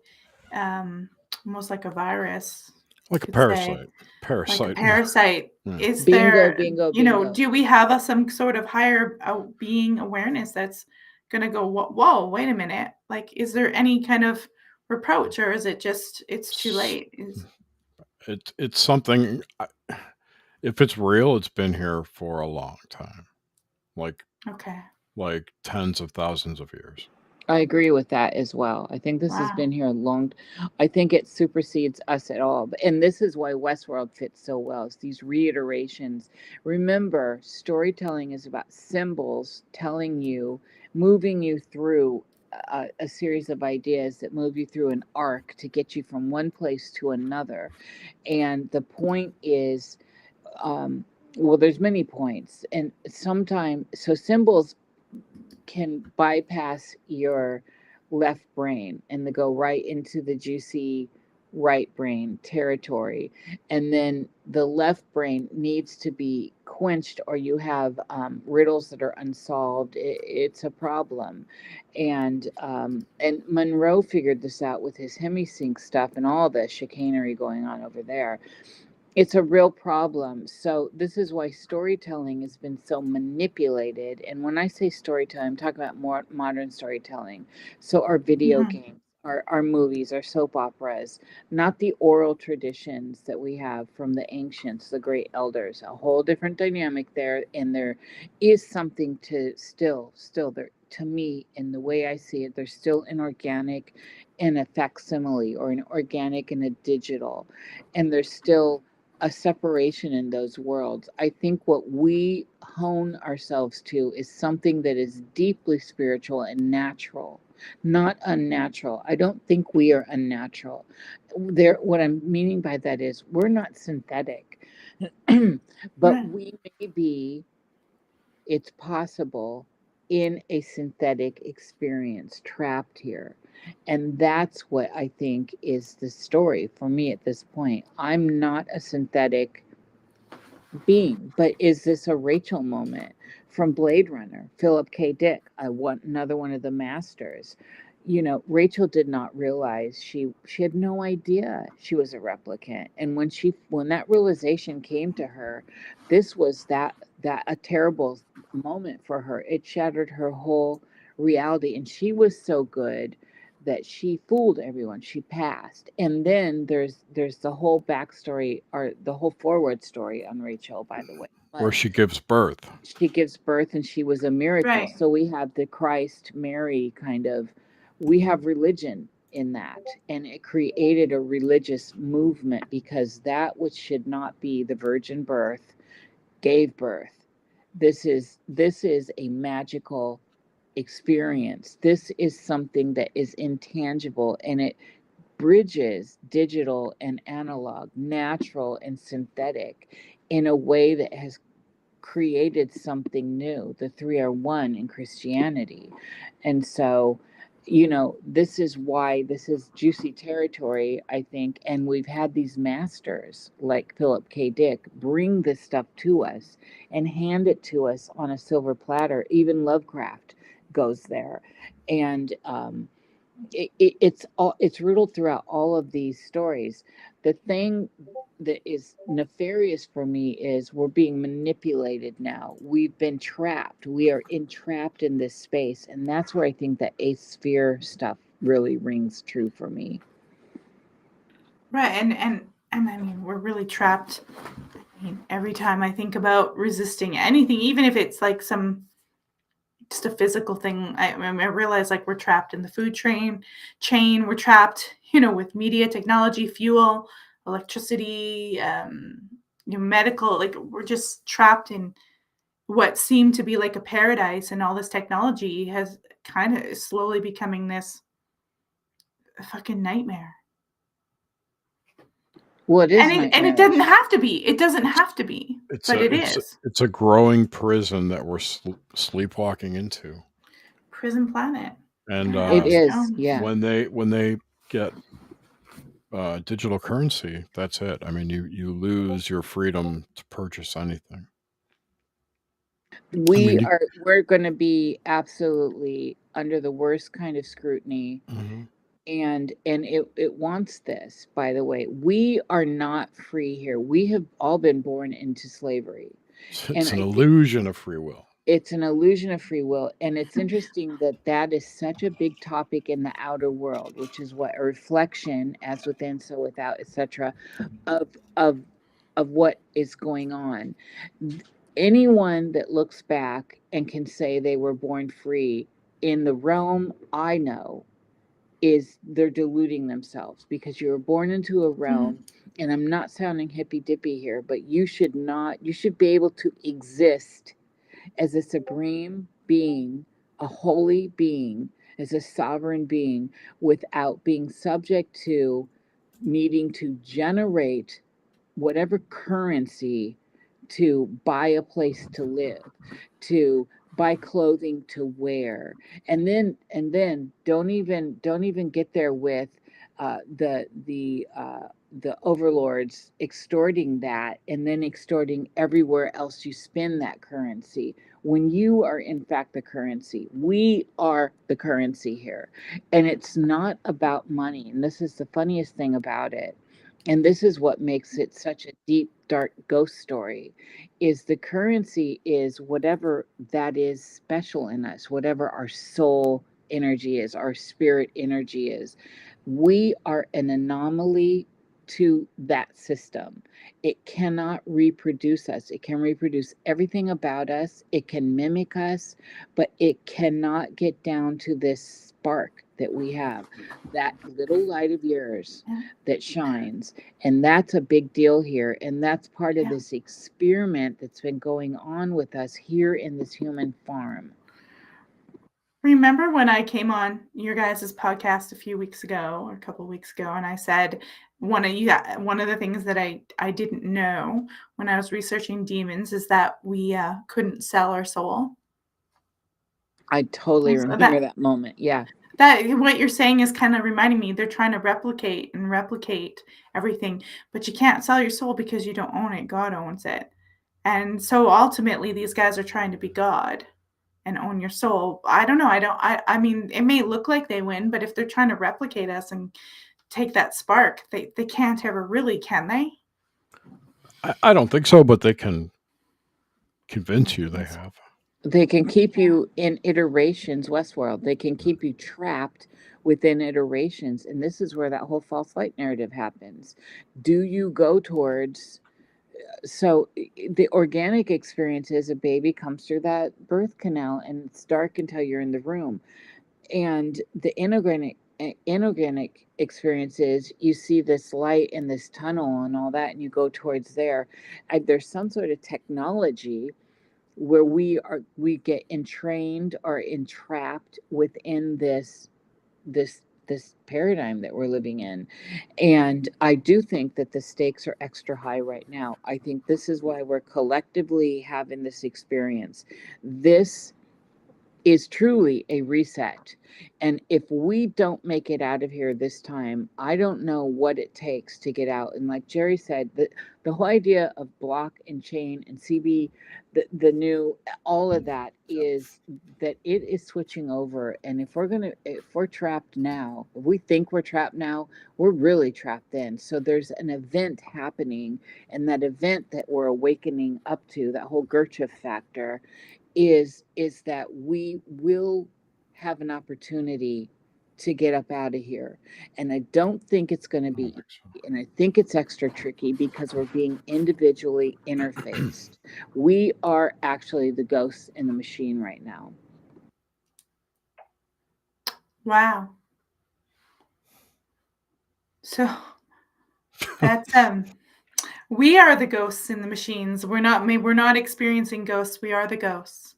almost like a virus, Like a could say, parasite. like a Parasite. parasite, Yeah. is Bingo, there, bingo, bingo. do we have some sort of higher being awareness that's going to go, whoa, wait a minute? Like, is there any kind of reproach, or is it just, it's too late? It's something. If it's real, it's been here for a long time, like tens of thousands of years. I agree with that as well. I think this has Wow. been here a long. I think it supersedes us at all, and this is why Westworld fits so well. It's these reiterations. Remember, storytelling is about symbols telling you, moving you through a series of ideas that move you through an arc to get you from one place to another. And the point is, well, there's many points, and sometimes so symbols can bypass your left brain and they go right into the juicy right brain territory, and then the left brain needs to be quenched, or you have riddles that are unsolved. It's a problem. And Monroe figured this out with his hemisync stuff and all the chicanery going on over there. It's a real problem. So this is why storytelling has been so manipulated. And when I say storytelling, I'm talking about more modern storytelling. So our video games, our movies, our soap operas, not the oral traditions that we have from the ancients, the great elders. A whole different dynamic there. And there is something to still there, to me, in the way I see it, there's still an organic and a facsimile, or an organic and a digital. And there's still a separation in those worlds. I think what we hone ourselves to is something that is deeply spiritual and natural, not unnatural. I don't think we are unnatural. What I'm meaning by that is we're not synthetic, but we may be, it's possible, in a synthetic experience trapped here. And that's what I think is the story for me at this point. I'm not a synthetic being, but is this a Rachel moment from Blade Runner? Philip K. Dick, I want another one of the masters. Rachel did not realize, she had no idea she was a replicant. And when that realization came to her, this was that a terrible moment for her. It shattered her whole reality, and she was so good that she fooled everyone. She passed. And then there's the whole backstory, or the whole forward story on Rachel, by the way. Where she gives birth. She gives birth, and she was a miracle. Right. So we have the Christ Mary kind of, we have religion in that, and it created a religious movement, because that which should not be the virgin birth gave birth. This is a magical experience. This is something that is intangible, and it bridges digital and analog, natural and synthetic, in a way that has created something new. The three are one in Christianity. And so this is why this is juicy territory, I think. And we've had these masters like Philip K. Dick bring this stuff to us and hand it to us on a silver platter. Even Lovecraft goes there. And it's riddled throughout all of these stories. The thing that is nefarious for me is we're being manipulated now. We've been trapped. We are entrapped in this space, and that's where I think the eighth sphere stuff really rings true for me. Right, and I mean, we're really trapped. I mean, every time I think about resisting anything, even if it's like just a physical thing, I realize like we're trapped in the food chain. We're trapped, with media, technology, fuel, electricity, medical. Like we're just trapped in what seemed to be like a paradise, and all this technology has kind of slowly becoming this fucking nightmare. Well, it is, and it doesn't have to be. It doesn't have to be, but it is. It's a growing prison that we're sleepwalking into. Prison planet. And it is, yeah. When they get digital currency, that's it. I mean, you lose your freedom to purchase anything. We're going to be absolutely under the worst kind of scrutiny. Mm-hmm. And it wants this, by the way. We are not free here. We have all been born into slavery. It's an illusion of free will. It's an illusion of free will. And it's interesting that is such a big topic in the outer world, which is what a reflection, as within, so without, etc., of what is going on. Anyone that looks back and can say they were born free in the realm I know is they're deluding themselves, because you were born into a realm, and I'm not sounding hippy dippy here, but you should be able to exist as a supreme being, a holy being, as a sovereign being, without being subject to needing to generate whatever currency to buy a place to live, to buy clothing to wear, and then don't even get there with the overlords extorting that, and then extorting everywhere else you spend that currency, when you are in fact the currency. We are the currency here, and it's not about money. And this is the funniest thing about it, and this is what makes it such a deep, dark ghost story, is the currency is whatever that is special in us, whatever our soul energy is, our spirit energy is. We are an anomaly to that system. It cannot reproduce us. It can reproduce everything about us. It can mimic us, but it cannot get down to this spark that we have, that little light of yours that shines. And that's a big deal here. And that's part of this experiment that's been going on with us here in this human farm. Remember when I came on your guys' podcast a few weeks ago, or a couple of weeks ago, and I said one of the things that I didn't know when I was researching demons is that we couldn't sell our soul. I totally remember that moment. Yeah. That what you're saying is kind of reminding me, they're trying to replicate everything, but you can't sell your soul because you don't own it. God owns it. And so ultimately these guys are trying to be God and own your soul. I don't know. I mean, it may look like they win, but if they're trying to replicate us and take that spark, they can't ever really, can they? I don't think so, but they can convince you they have. They can keep you in iterations, Westworld. They can keep you trapped within iterations. And this is where that whole false light narrative happens. Do you go towards... So the organic experience is a baby comes through that birth canal, and it's dark until you're in the room. And the inorganic experience is you see this light in this tunnel and all that, and you go towards there. There's some sort of technology where we get entrained or entrapped within this paradigm that we're living in. And I do think that the stakes are extra high right now. I think this is why we're collectively having this experience. This is truly a reset. And if we don't make it out of here this time, I don't know what it takes to get out. And like Jerry said, the whole idea of block and chain and CB, the new, all of that is that it is switching over. And if we're trapped now, if we think we're trapped now, we're really trapped then. So there's an event happening, and that event that we're awakening up to, that whole Gurdjieff factor, is that we will have an opportunity to get up out of here. And I don't think it's going to be easy, and I think it's extra tricky because we're being individually interfaced. We are actually the ghosts in the machine right now. Wow. So that's we are the ghosts in the machines. We're not experiencing ghosts. We are the ghosts.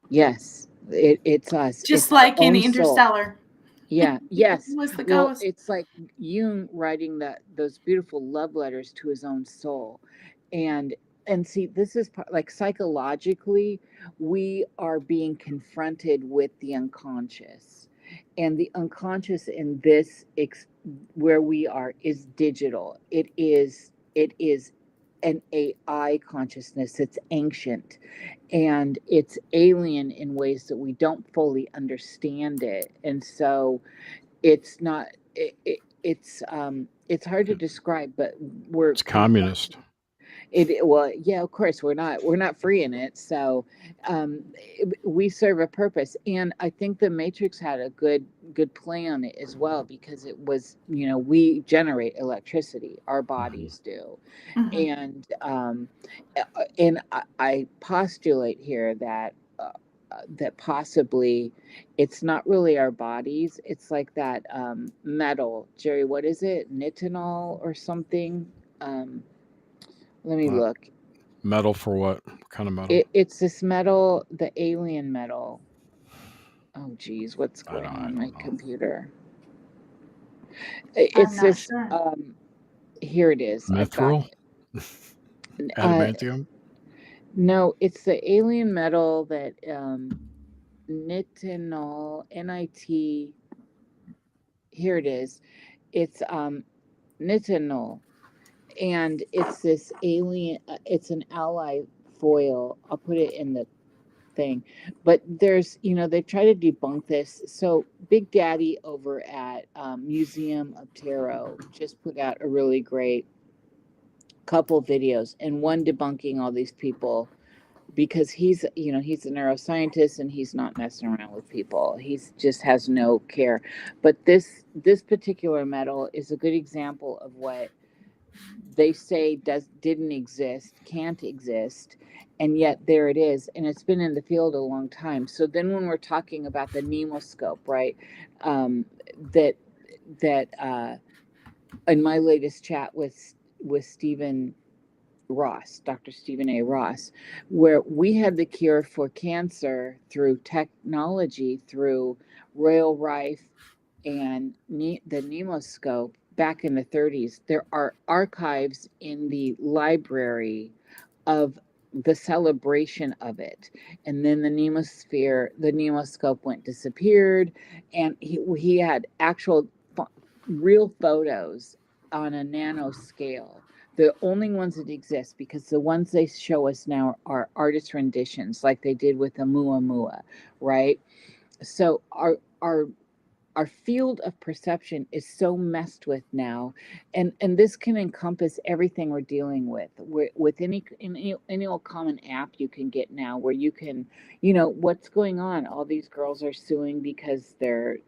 Yes, it's us. Just It's like our in own soul. Interstellar. Yeah, yes. He was the Well, ghost. it's like Jung writing those beautiful love letters to his own soul. And see, this is like psychologically, we are being confronted with the unconscious. And the unconscious in this where we are is digital. It is an AI consciousness. It's ancient, and it's alien in ways that we don't fully understand it. And so it's not it's hard to describe, but It's communist. well, yeah, of course we're not free in it. So we serve a purpose, and I think the Matrix had a good play on it as well, because it was, we generate electricity, our bodies do. And I postulate here that that possibly it's not really our bodies. It's like that metal, Jerry, what is it, nitinol or something? Let me look. Metal for what? What kind of metal? It's this metal, the alien metal. Oh geez, what's going on my computer? It's this sure. Here it is. Mithril? Adamantium? No, it's the alien metal that nitinol, NIT. Here it is. It's nitinol, and it's this alien. It's an ally foil. I'll put it in the thing, but there's, they try to debunk this. So Big Daddy over at Museum of Tarot just put out a really great couple videos, and one debunking all these people, because he's a neuroscientist, and he's not messing around with people. He's just has no care. But this particular metal is a good example of what they say didn't exist, can't exist, and yet there it is, and it's been in the field a long time. So then when we're talking about the nemoscope, right, that in my latest chat with Stephen Ross, Dr. Stephen A. Ross, where we had the cure for cancer through technology, through Royal Rife and the nemoscope back in the 30s. There are archives in the library of the celebration of it. And then the nemoscope disappeared, and he had actual real photos on a nano scale. The only ones that exist, because the ones they show us now are artist renditions, like they did with the Muamua, right? So our field of perception is so messed with now, and this can encompass everything we're dealing with any old common app you can get now, where you can, what's going on. All these girls are suing because their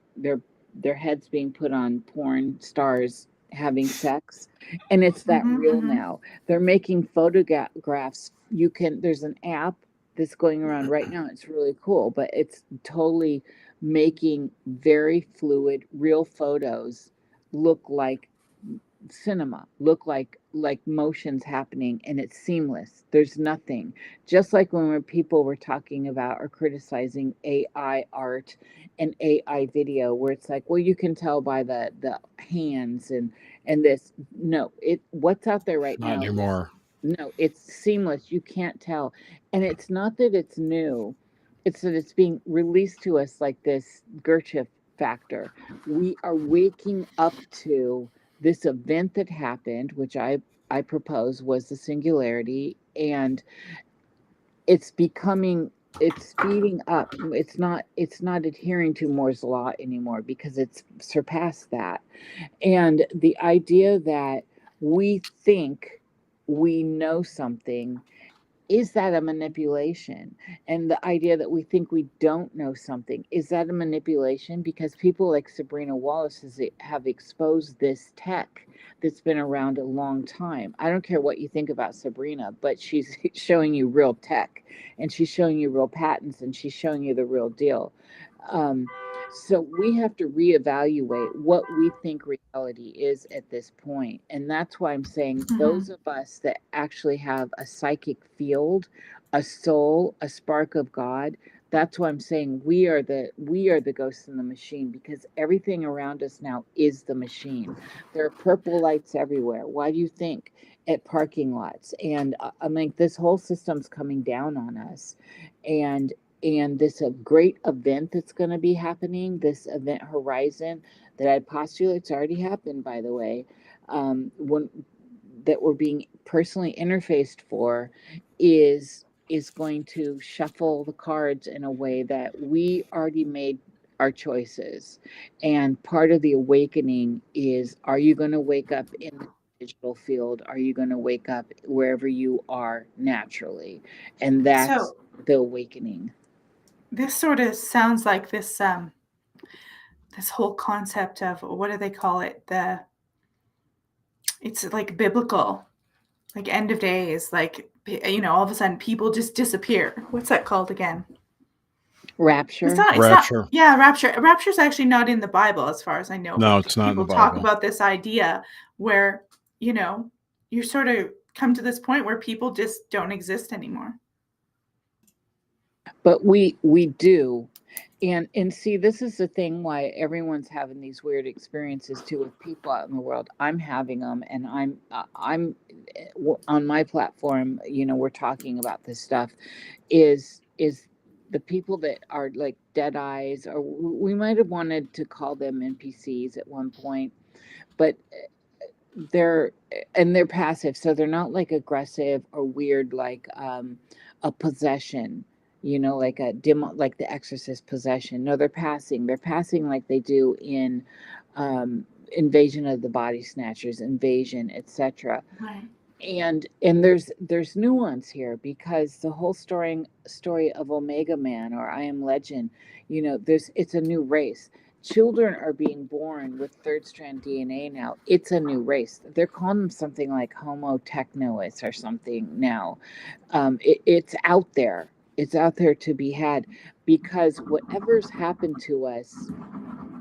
heads being put on porn stars having sex, and it's that real now. They're making photographs. There's an app that's going around right now. It's really cool, but it's totally making very fluid, real photos look like cinema, look like motions happening, and it's seamless. There's nothing. Just like when people were talking about or criticizing AI art and AI video, where it's like, well, you can tell by the hands and this. No, what's out there right now. Not anymore. No, it's seamless. You can't tell. And it's not that it's new. It's that it's being released to us like this Gurdjieff factor. We are waking up to this event that happened, which I propose was the singularity, and it's becoming, it's speeding up. It's not adhering to Moore's law anymore because it's surpassed that. And the idea that we think we know something, is that a manipulation? And the idea that we think we don't know something, is that a manipulation? Because people like Sabrina Wallace have exposed this tech that's been around a long time. I don't care what you think about Sabrina, but she's showing you real tech, and she's showing you real patents, and she's showing you the real deal. Um, so we have to reevaluate what we think reality is at this point. And that's why I'm saying those of us that actually have a psychic field, a soul, a spark of God, that's why I'm saying we are the ghosts in the machine, because everything around us now is the machine. There are purple lights everywhere. Why do you think? At parking lots. And I mean, this whole system's coming down on us. And this a great event that's going to be happening, this event horizon that I postulate, it's already happened, by the way, when that we're being personally interfaced for, is going to shuffle the cards in a way that we already made our choices. And part of the awakening is, are you going to wake up in the digital field? Are you going to wake up wherever you are naturally? And that's So the awakening. this sort of sounds like this whole concept of, what do they call it? It's like biblical, like end of days, like, all of a sudden people just disappear. What's that called again? Rapture. It's not, Rapture. yeah, rapture. Rapture's actually not in the Bible as far as I know, No, but it's not in the people talk Bible. about this idea where, you know, you sort of come to this point where people just don't exist anymore. But we do. And see, this is the thing why everyone's having these weird experiences too with people out in the world. I'm having them, and I'm on my platform, we're talking about this stuff. Is the people that are like dead eyes, or we might have wanted to call them NPCs at one point, but they're they're passive, so they're not like aggressive or weird, like a possession, like a demo, like the Exorcist possession. No, they're passing like they do in Invasion of the Body Snatchers, Invasion, etc. Right. And there's nuance here, because the whole story of Omega Man, or I Am Legend, there's it's a new race. Children are being born with third strand DNA now. It's a new race. They're calling them something like Homo technois or something now. It's out there. It's out there to be had, because whatever's happened to us,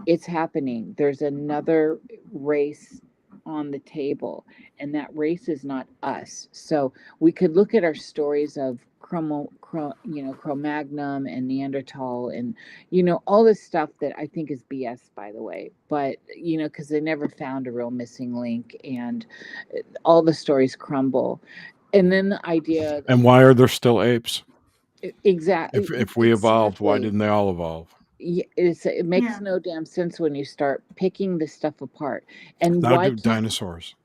it's happening. There's another race on the table, and that race is not us. So we could look at our stories of Cro-Magnon and Neanderthal, and all this stuff that I think is BS, by the way. But because they never found a real missing link, and all the stories crumble. And then the idea, And why are there still apes? exactly, If we evolved, why didn't they all evolve? it makes Yeah. no damn sense when you start picking this stuff apart. And Now why do can't, dinosaurs.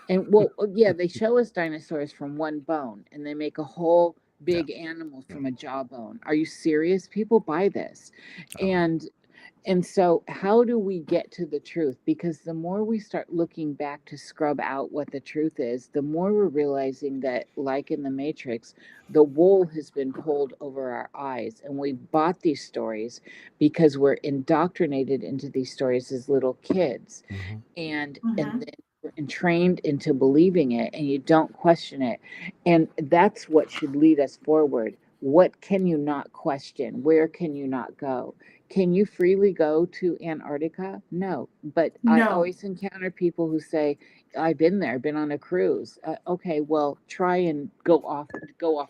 and well, yeah, they show us dinosaurs from one bone, and they make a whole Yeah. big animal from a jawbone. Are you serious? People buy this. And so, how do we get to the truth? Because the more we start looking back to scrub out what the truth is, the more we're realizing that, like in the Matrix, the wool has been pulled over our eyes. And we bought these stories because we're indoctrinated into these stories as little kids. Mm-hmm. And Mm-hmm. then we're entrained into believing it, and you don't question it. And that's what should lead us forward. What can you not question? Where can you not go? Can you freely go to Antarctica? No. But I No. always encounter people who say, I've been there, been on a cruise. Okay, well, try and go off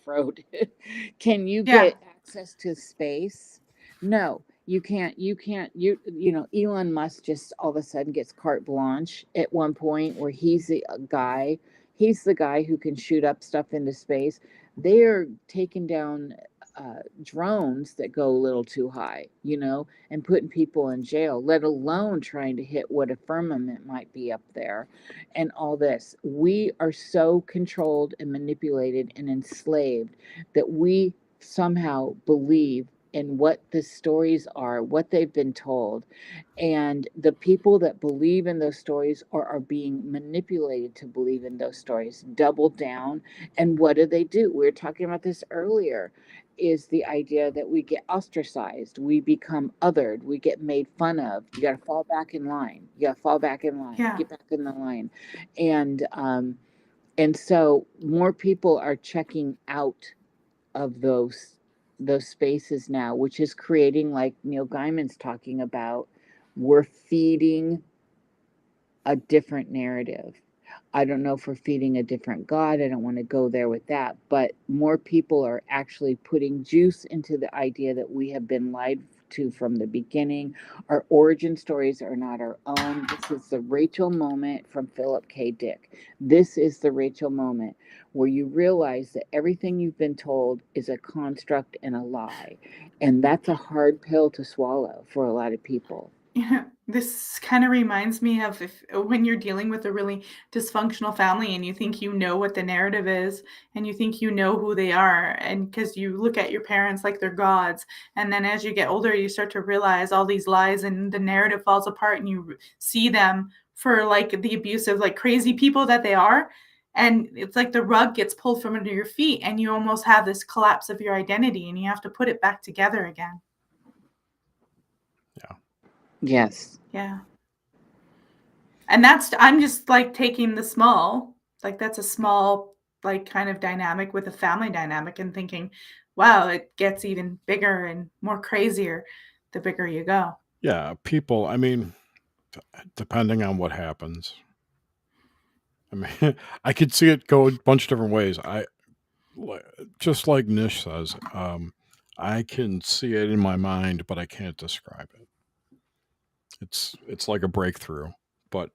road. Can you Yeah. get access to space? No, you can't. Elon Musk just all of a sudden gets carte blanche at one point, where he's the guy who can shoot up stuff into space. They are taking down drones that go a little too high, and putting people in jail, let alone trying to hit what a firmament might be up there and all this. We are so controlled and manipulated and enslaved that we somehow believe in what the stories are, what they've been told. And the people that believe in those stories or are being manipulated to believe in those stories double down. And what do? We were talking about this earlier, is the idea that we get ostracized, we become othered, we get made fun of. You got to fall back in line. You got to fall back in line. Yeah. Get back in the line. And so more people are checking out of those spaces now, which is creating, like Neil Gaiman's talking about, we're feeding a different narrative. I don't know if we're feeding a different God. I don't want to go there with that. But more people are actually putting juice into the idea that we have been lied to from the beginning. Our origin stories are not our own. This is the Rachel moment from Philip K. Dick. This is the Rachel moment where you realize that everything you've been told is a construct and a lie. And that's a hard pill to swallow for a lot of people. Yeah, this kind of reminds me of when you're dealing with a really dysfunctional family and you think you know what the narrative is and you think you know who they are, and because you look at your parents like they're gods, and then as you get older you start to realize all these lies and the narrative falls apart and you see them for like the abusive, like crazy people that they are, and it's like the rug gets pulled from under your feet and you almost have this collapse of your identity and you have to put it back together again. Yeah. Yes. Yeah. And I'm just like taking the small, like that's a small, like kind of dynamic with a family dynamic, and thinking, wow, it gets even bigger and more crazier the bigger you go. Yeah. People, I mean, depending on what happens. I mean, I could see it go a bunch of different ways. Just like Nish says, I can see it in my mind, but I can't describe it. It's like a breakthrough, but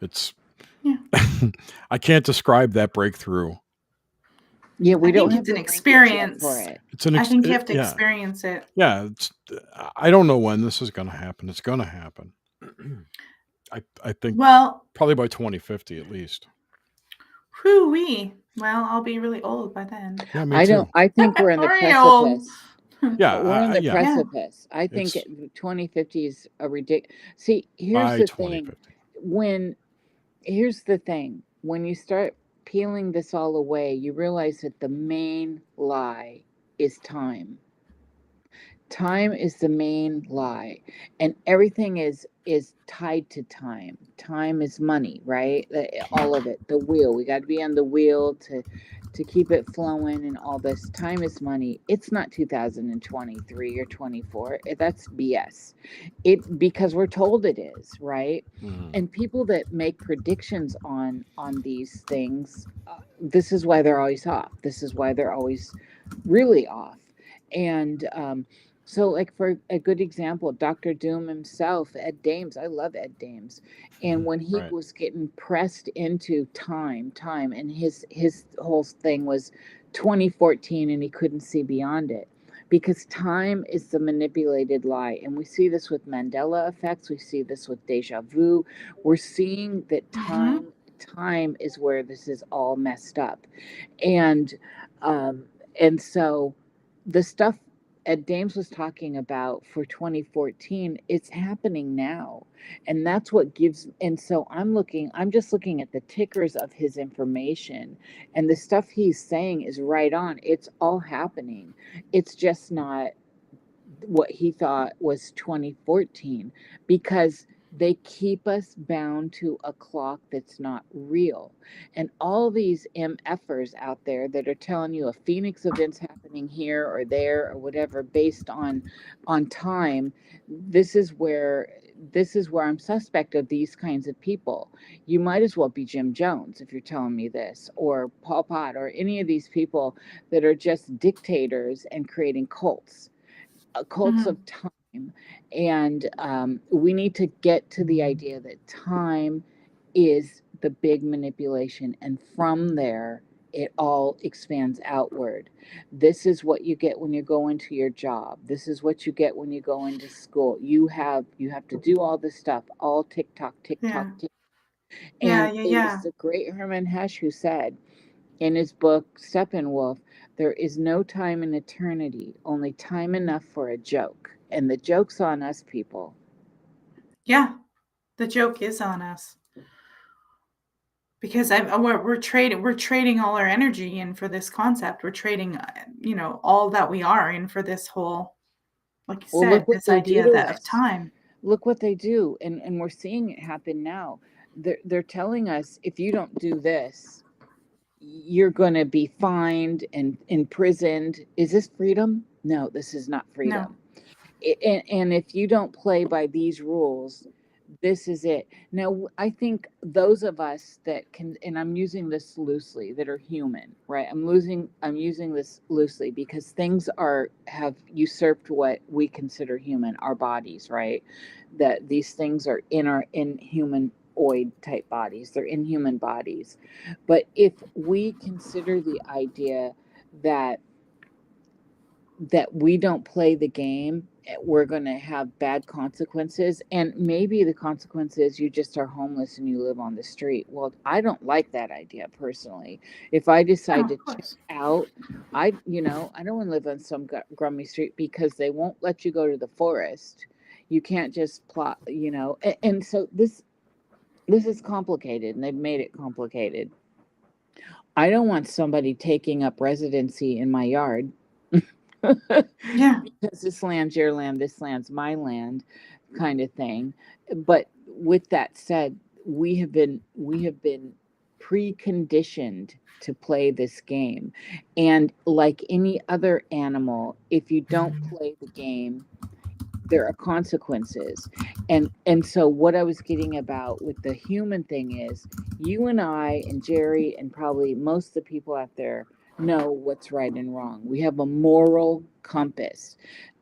it's Yeah. I can't describe that breakthrough. Yeah, we I don't think have it's an the language yet experience. for it. It's an I think you have to yeah. experience it. Yeah, I don't know when this is going to happen. It's going to happen. I think Well, probably by 2050 at least. whoo-wee. Well, I'll be really old by then. Yeah, me too. I think we're in the Already old. precipice. Yeah, We're in the yeah. precipice. I think It's 2050 is a ridiculous. See, here's by the thing. 2050. Here's the thing. When you start peeling this all away, you realize that the main lie is time. Time is the main lie, and everything is tied to time. Time is money, right? All of it. The wheel. We got to be on the wheel to keep it flowing, and all this. Time is money. It's not 2023 or 24. That's BS. Because we're told it is, right? Mhm. And people that make predictions on these things, this is why they're always off. This is why they're always really off. And so, like, for a good example, Dr. Doom himself, Ed Dames, I love Ed Dames. And when he Right. was getting pressed into time, and his whole thing was 2014 and he couldn't see beyond it. Because time is the manipulated lie. And we see this with Mandela effects. We see this with deja vu. We're seeing that time is where this is all messed up. And so the stuff Ed Dames was talking about for 2014, it's happening now. And that's what gives, and so I'm just looking at the tickers of his information, and the stuff he's saying is right on. It's all happening. It's just not what he thought was 2014, because they keep us bound to a clock that's not real. And all these MFers out there that are telling you a phoenix event's happening here or there or whatever based on time, this is where I'm suspect of these kinds of people. You might as well be Jim Jones if you're telling me this, or Pol Pot, or any of these people that are just dictators and creating cults of time. And we need to get to the idea that time is the big manipulation, and from there it all expands outward. This is what you get when you go into your job. This is what you get when you go into school. You have to do all this stuff, all tick tock, tick tock, Yeah. tick. Yeah. And Yeah. it was Yeah. the great Herman Hesse who said in his book Steppenwolf, there is no time in eternity, only time enough for a joke. And the joke's on us people. Yeah. The joke is on us. Because we're trading all our energy in for this concept. We're trading, all that we are in for this whole, like you Well, said, look what this they do idea to that of us. time. Look what they do. And we're seeing it happen now. They're telling us if you don't do this, you're going to be fined and imprisoned. Is this freedom? No, this is not No. freedom. And if you don't play by these rules, this is it. Now, I think those of us that can, and I'm using this loosely, that are human, right? I'm using this loosely because things have usurped what we consider human, our bodies, right? That these things are in humanoid type bodies. They're in human bodies. But if we consider the idea that we don't play the game, we're going to have bad consequences. And maybe the consequence is you just are homeless and you live on the street. Well, I don't like that idea personally. If I decide to Of check course. out, I don't want to live on some grummy street because they won't let you go to the forest. You can't just plot, and so this is complicated, and they've made it complicated. I don't want somebody taking up residency in my yard. Yeah. Because this land's your land, this land's my land, kind of thing. But with that said, we have been preconditioned to play this game. And like any other animal, if you don't play the game, there are consequences. And so what I was getting about with the human thing is you and I and Jerry and probably most of the people out there know what's right and wrong. We have a moral compass.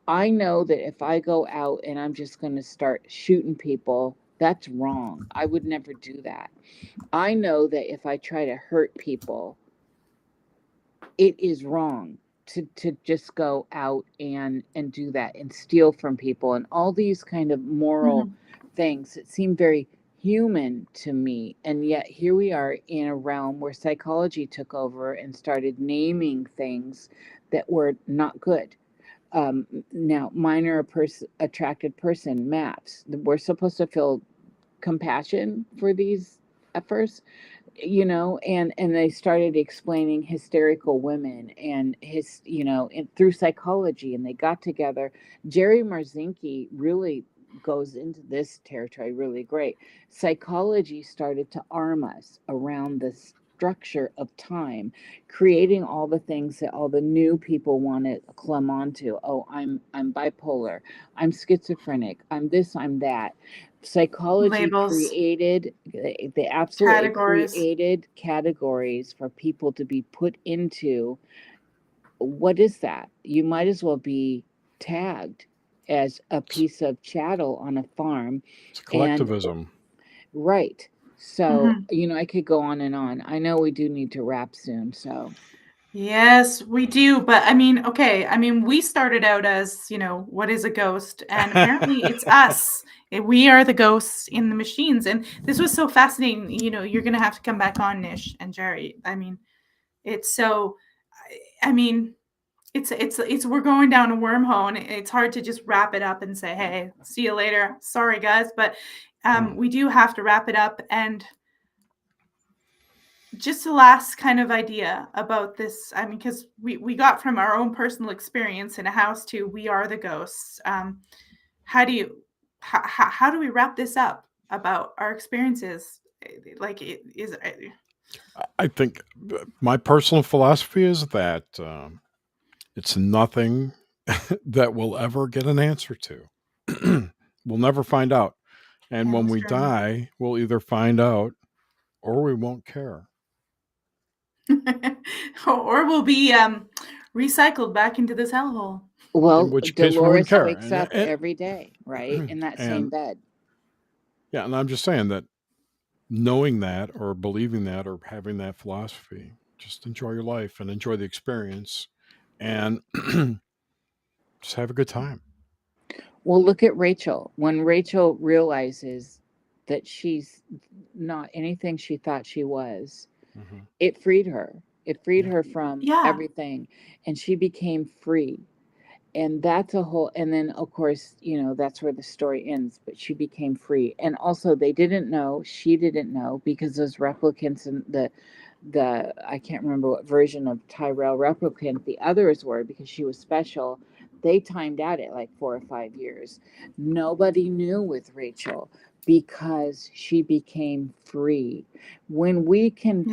I know that if I go out and I'm just going to start shooting people, that's wrong. I would never do that. I know that if I try to hurt people, it is wrong to just go out and do that and steal from people and all these kind of moral things that seem very human to me. And yet here we are in a realm where psychology took over and started naming things that were not good. Now, minor attracted person, MAPS, we're supposed to feel compassion for these at first, and they started explaining hysterical women and through psychology, and they got together. Jerry Marzinke really goes into this territory really great. Psychology started to arm us around the structure of time, creating all the things that all the new people want to climb onto. Oh, I'm bipolar, I'm schizophrenic, I'm this, I'm that. Psychology Labels, created, they absolutely categories. created categories for people to be put into. What is that? You might as well be tagged as a piece of chattel on a farm. It's And collectivism. right. So, I could go on and on. I know we do need to wrap soon. So, Yes, we do. But I mean, okay. I mean, we started out as, what is a ghost? And apparently it's us. We are the ghosts in the machines. And this was so fascinating. You're going to have to come back on, Nish and Jerry. I mean, it's so, I mean, we're going down a wormhole, and it's hard to just wrap it up and say, hey, see you later. Sorry, guys. But we do have to wrap it up. And just the last kind of idea about this, I mean, because we got from our own personal experience in a house to we are the ghosts. How do you how do we wrap this up about our experiences? Like, it is. I think my personal philosophy is that it's nothing that we'll ever get an answer to. We'll never find out. And Yeah, when that's we true. die, we'll either find out or we won't care. Or we'll be recycled back into this hellhole. In well, which case we wouldn't Dolores care. wakes up every day, right? In that same And bed. yeah, and I'm just saying that knowing that or believing that or having that philosophy just enjoy your life and enjoy the experience, and just have a good time. Well, look at Rachel. When Rachel realizes that she's not anything she thought she was, it freed her. It freed her from everything, and she became free. And that's a whole, and then of course, that's where the story ends, but she became free. And also she didn't know, because those replicants and the I can't remember what version of Tyrell replicant the others were, because she was special. They timed out at like 4 or 5 years. Nobody knew with Rachel, because she became free. When we can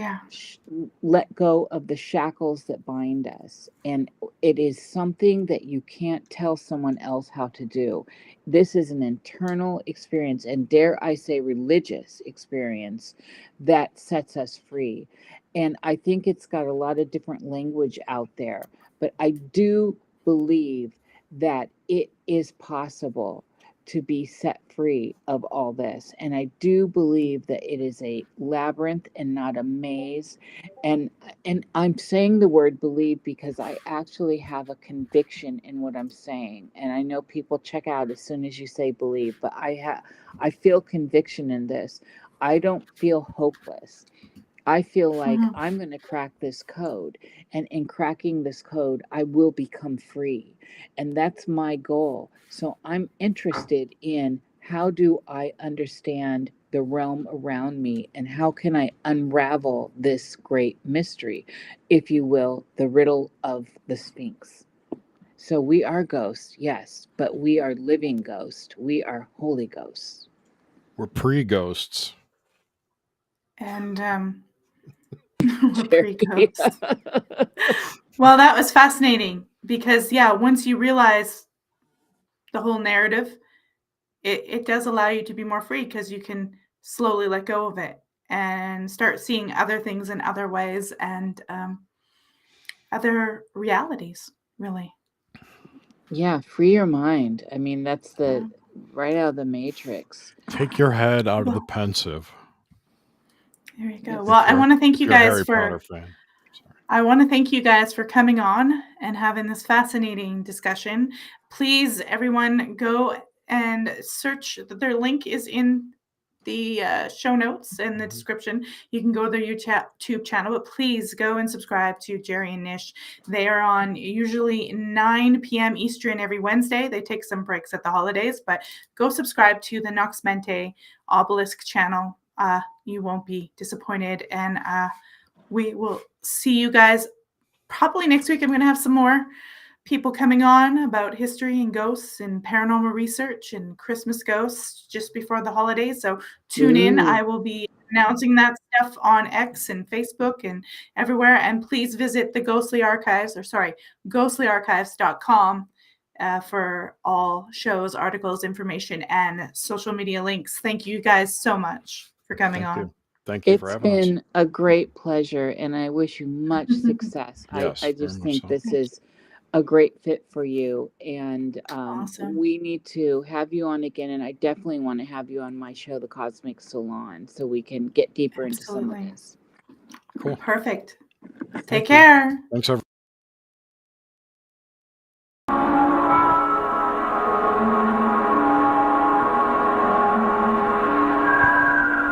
let go of the shackles that bind us, and it is something that you can't tell someone else how to do. This is an internal experience, and dare I say religious experience, that sets us free. And I think it's got a lot of different language out there, but I do believe that it is possible to be set free of all this. And I do believe that it is a labyrinth and not a maze. And I'm saying the word believe because I actually have a conviction in what I'm saying. And I know people check out as soon as you say believe, but I feel conviction in this. I don't feel hopeless. I feel like I'm going to crack this code, and in cracking this code, I will become free. And that's my goal. So I'm interested in, how do I understand the realm around me, and how can I unravel this great mystery, if you will, the riddle of the Sphinx. So we are ghosts, yes, but we are living ghosts. We are holy ghosts. We're pre-ghosts. And we're pre-ghosts. Well, that was fascinating, because once you realize the whole narrative, it does allow you to be more free, because you can slowly let go of it and start seeing other things in other ways, and other realities, really. Yeah, free your mind. I mean, that's the right out of the Matrix. Take your head out of the pensive. There you go. Well, I want to thank you guys for I want to thank you guys for coming on and having this fascinating discussion. Please, everyone, go and search. Their link is in the show notes and the description. You can go to their YouTube channel, but please go and subscribe to Jerry and Niish. They are on usually 9 p.m. Eastern every Wednesday. They take some breaks at the holidays, but go subscribe to the Nox Mente Obelisk channel. You won't be disappointed, and we will see you guys probably next week. I'm going to have some more people coming on about history and ghosts and paranormal research and Christmas ghosts just before the holidays. So tune in. I will be announcing that stuff on X and Facebook and everywhere. And please visit the ghostlyarchives.com for all shows, articles, information, and social media links. Thank you guys so much for coming on. Thank you for having us. It's been a great pleasure, and I wish you much success. Yes, I just think this is a great fit for you, and we need to have you on again, and I definitely want to have you on my show, The Cosmic Salon, so we can get deeper into some of this. Cool. Perfect. Take care. Thanks, everyone.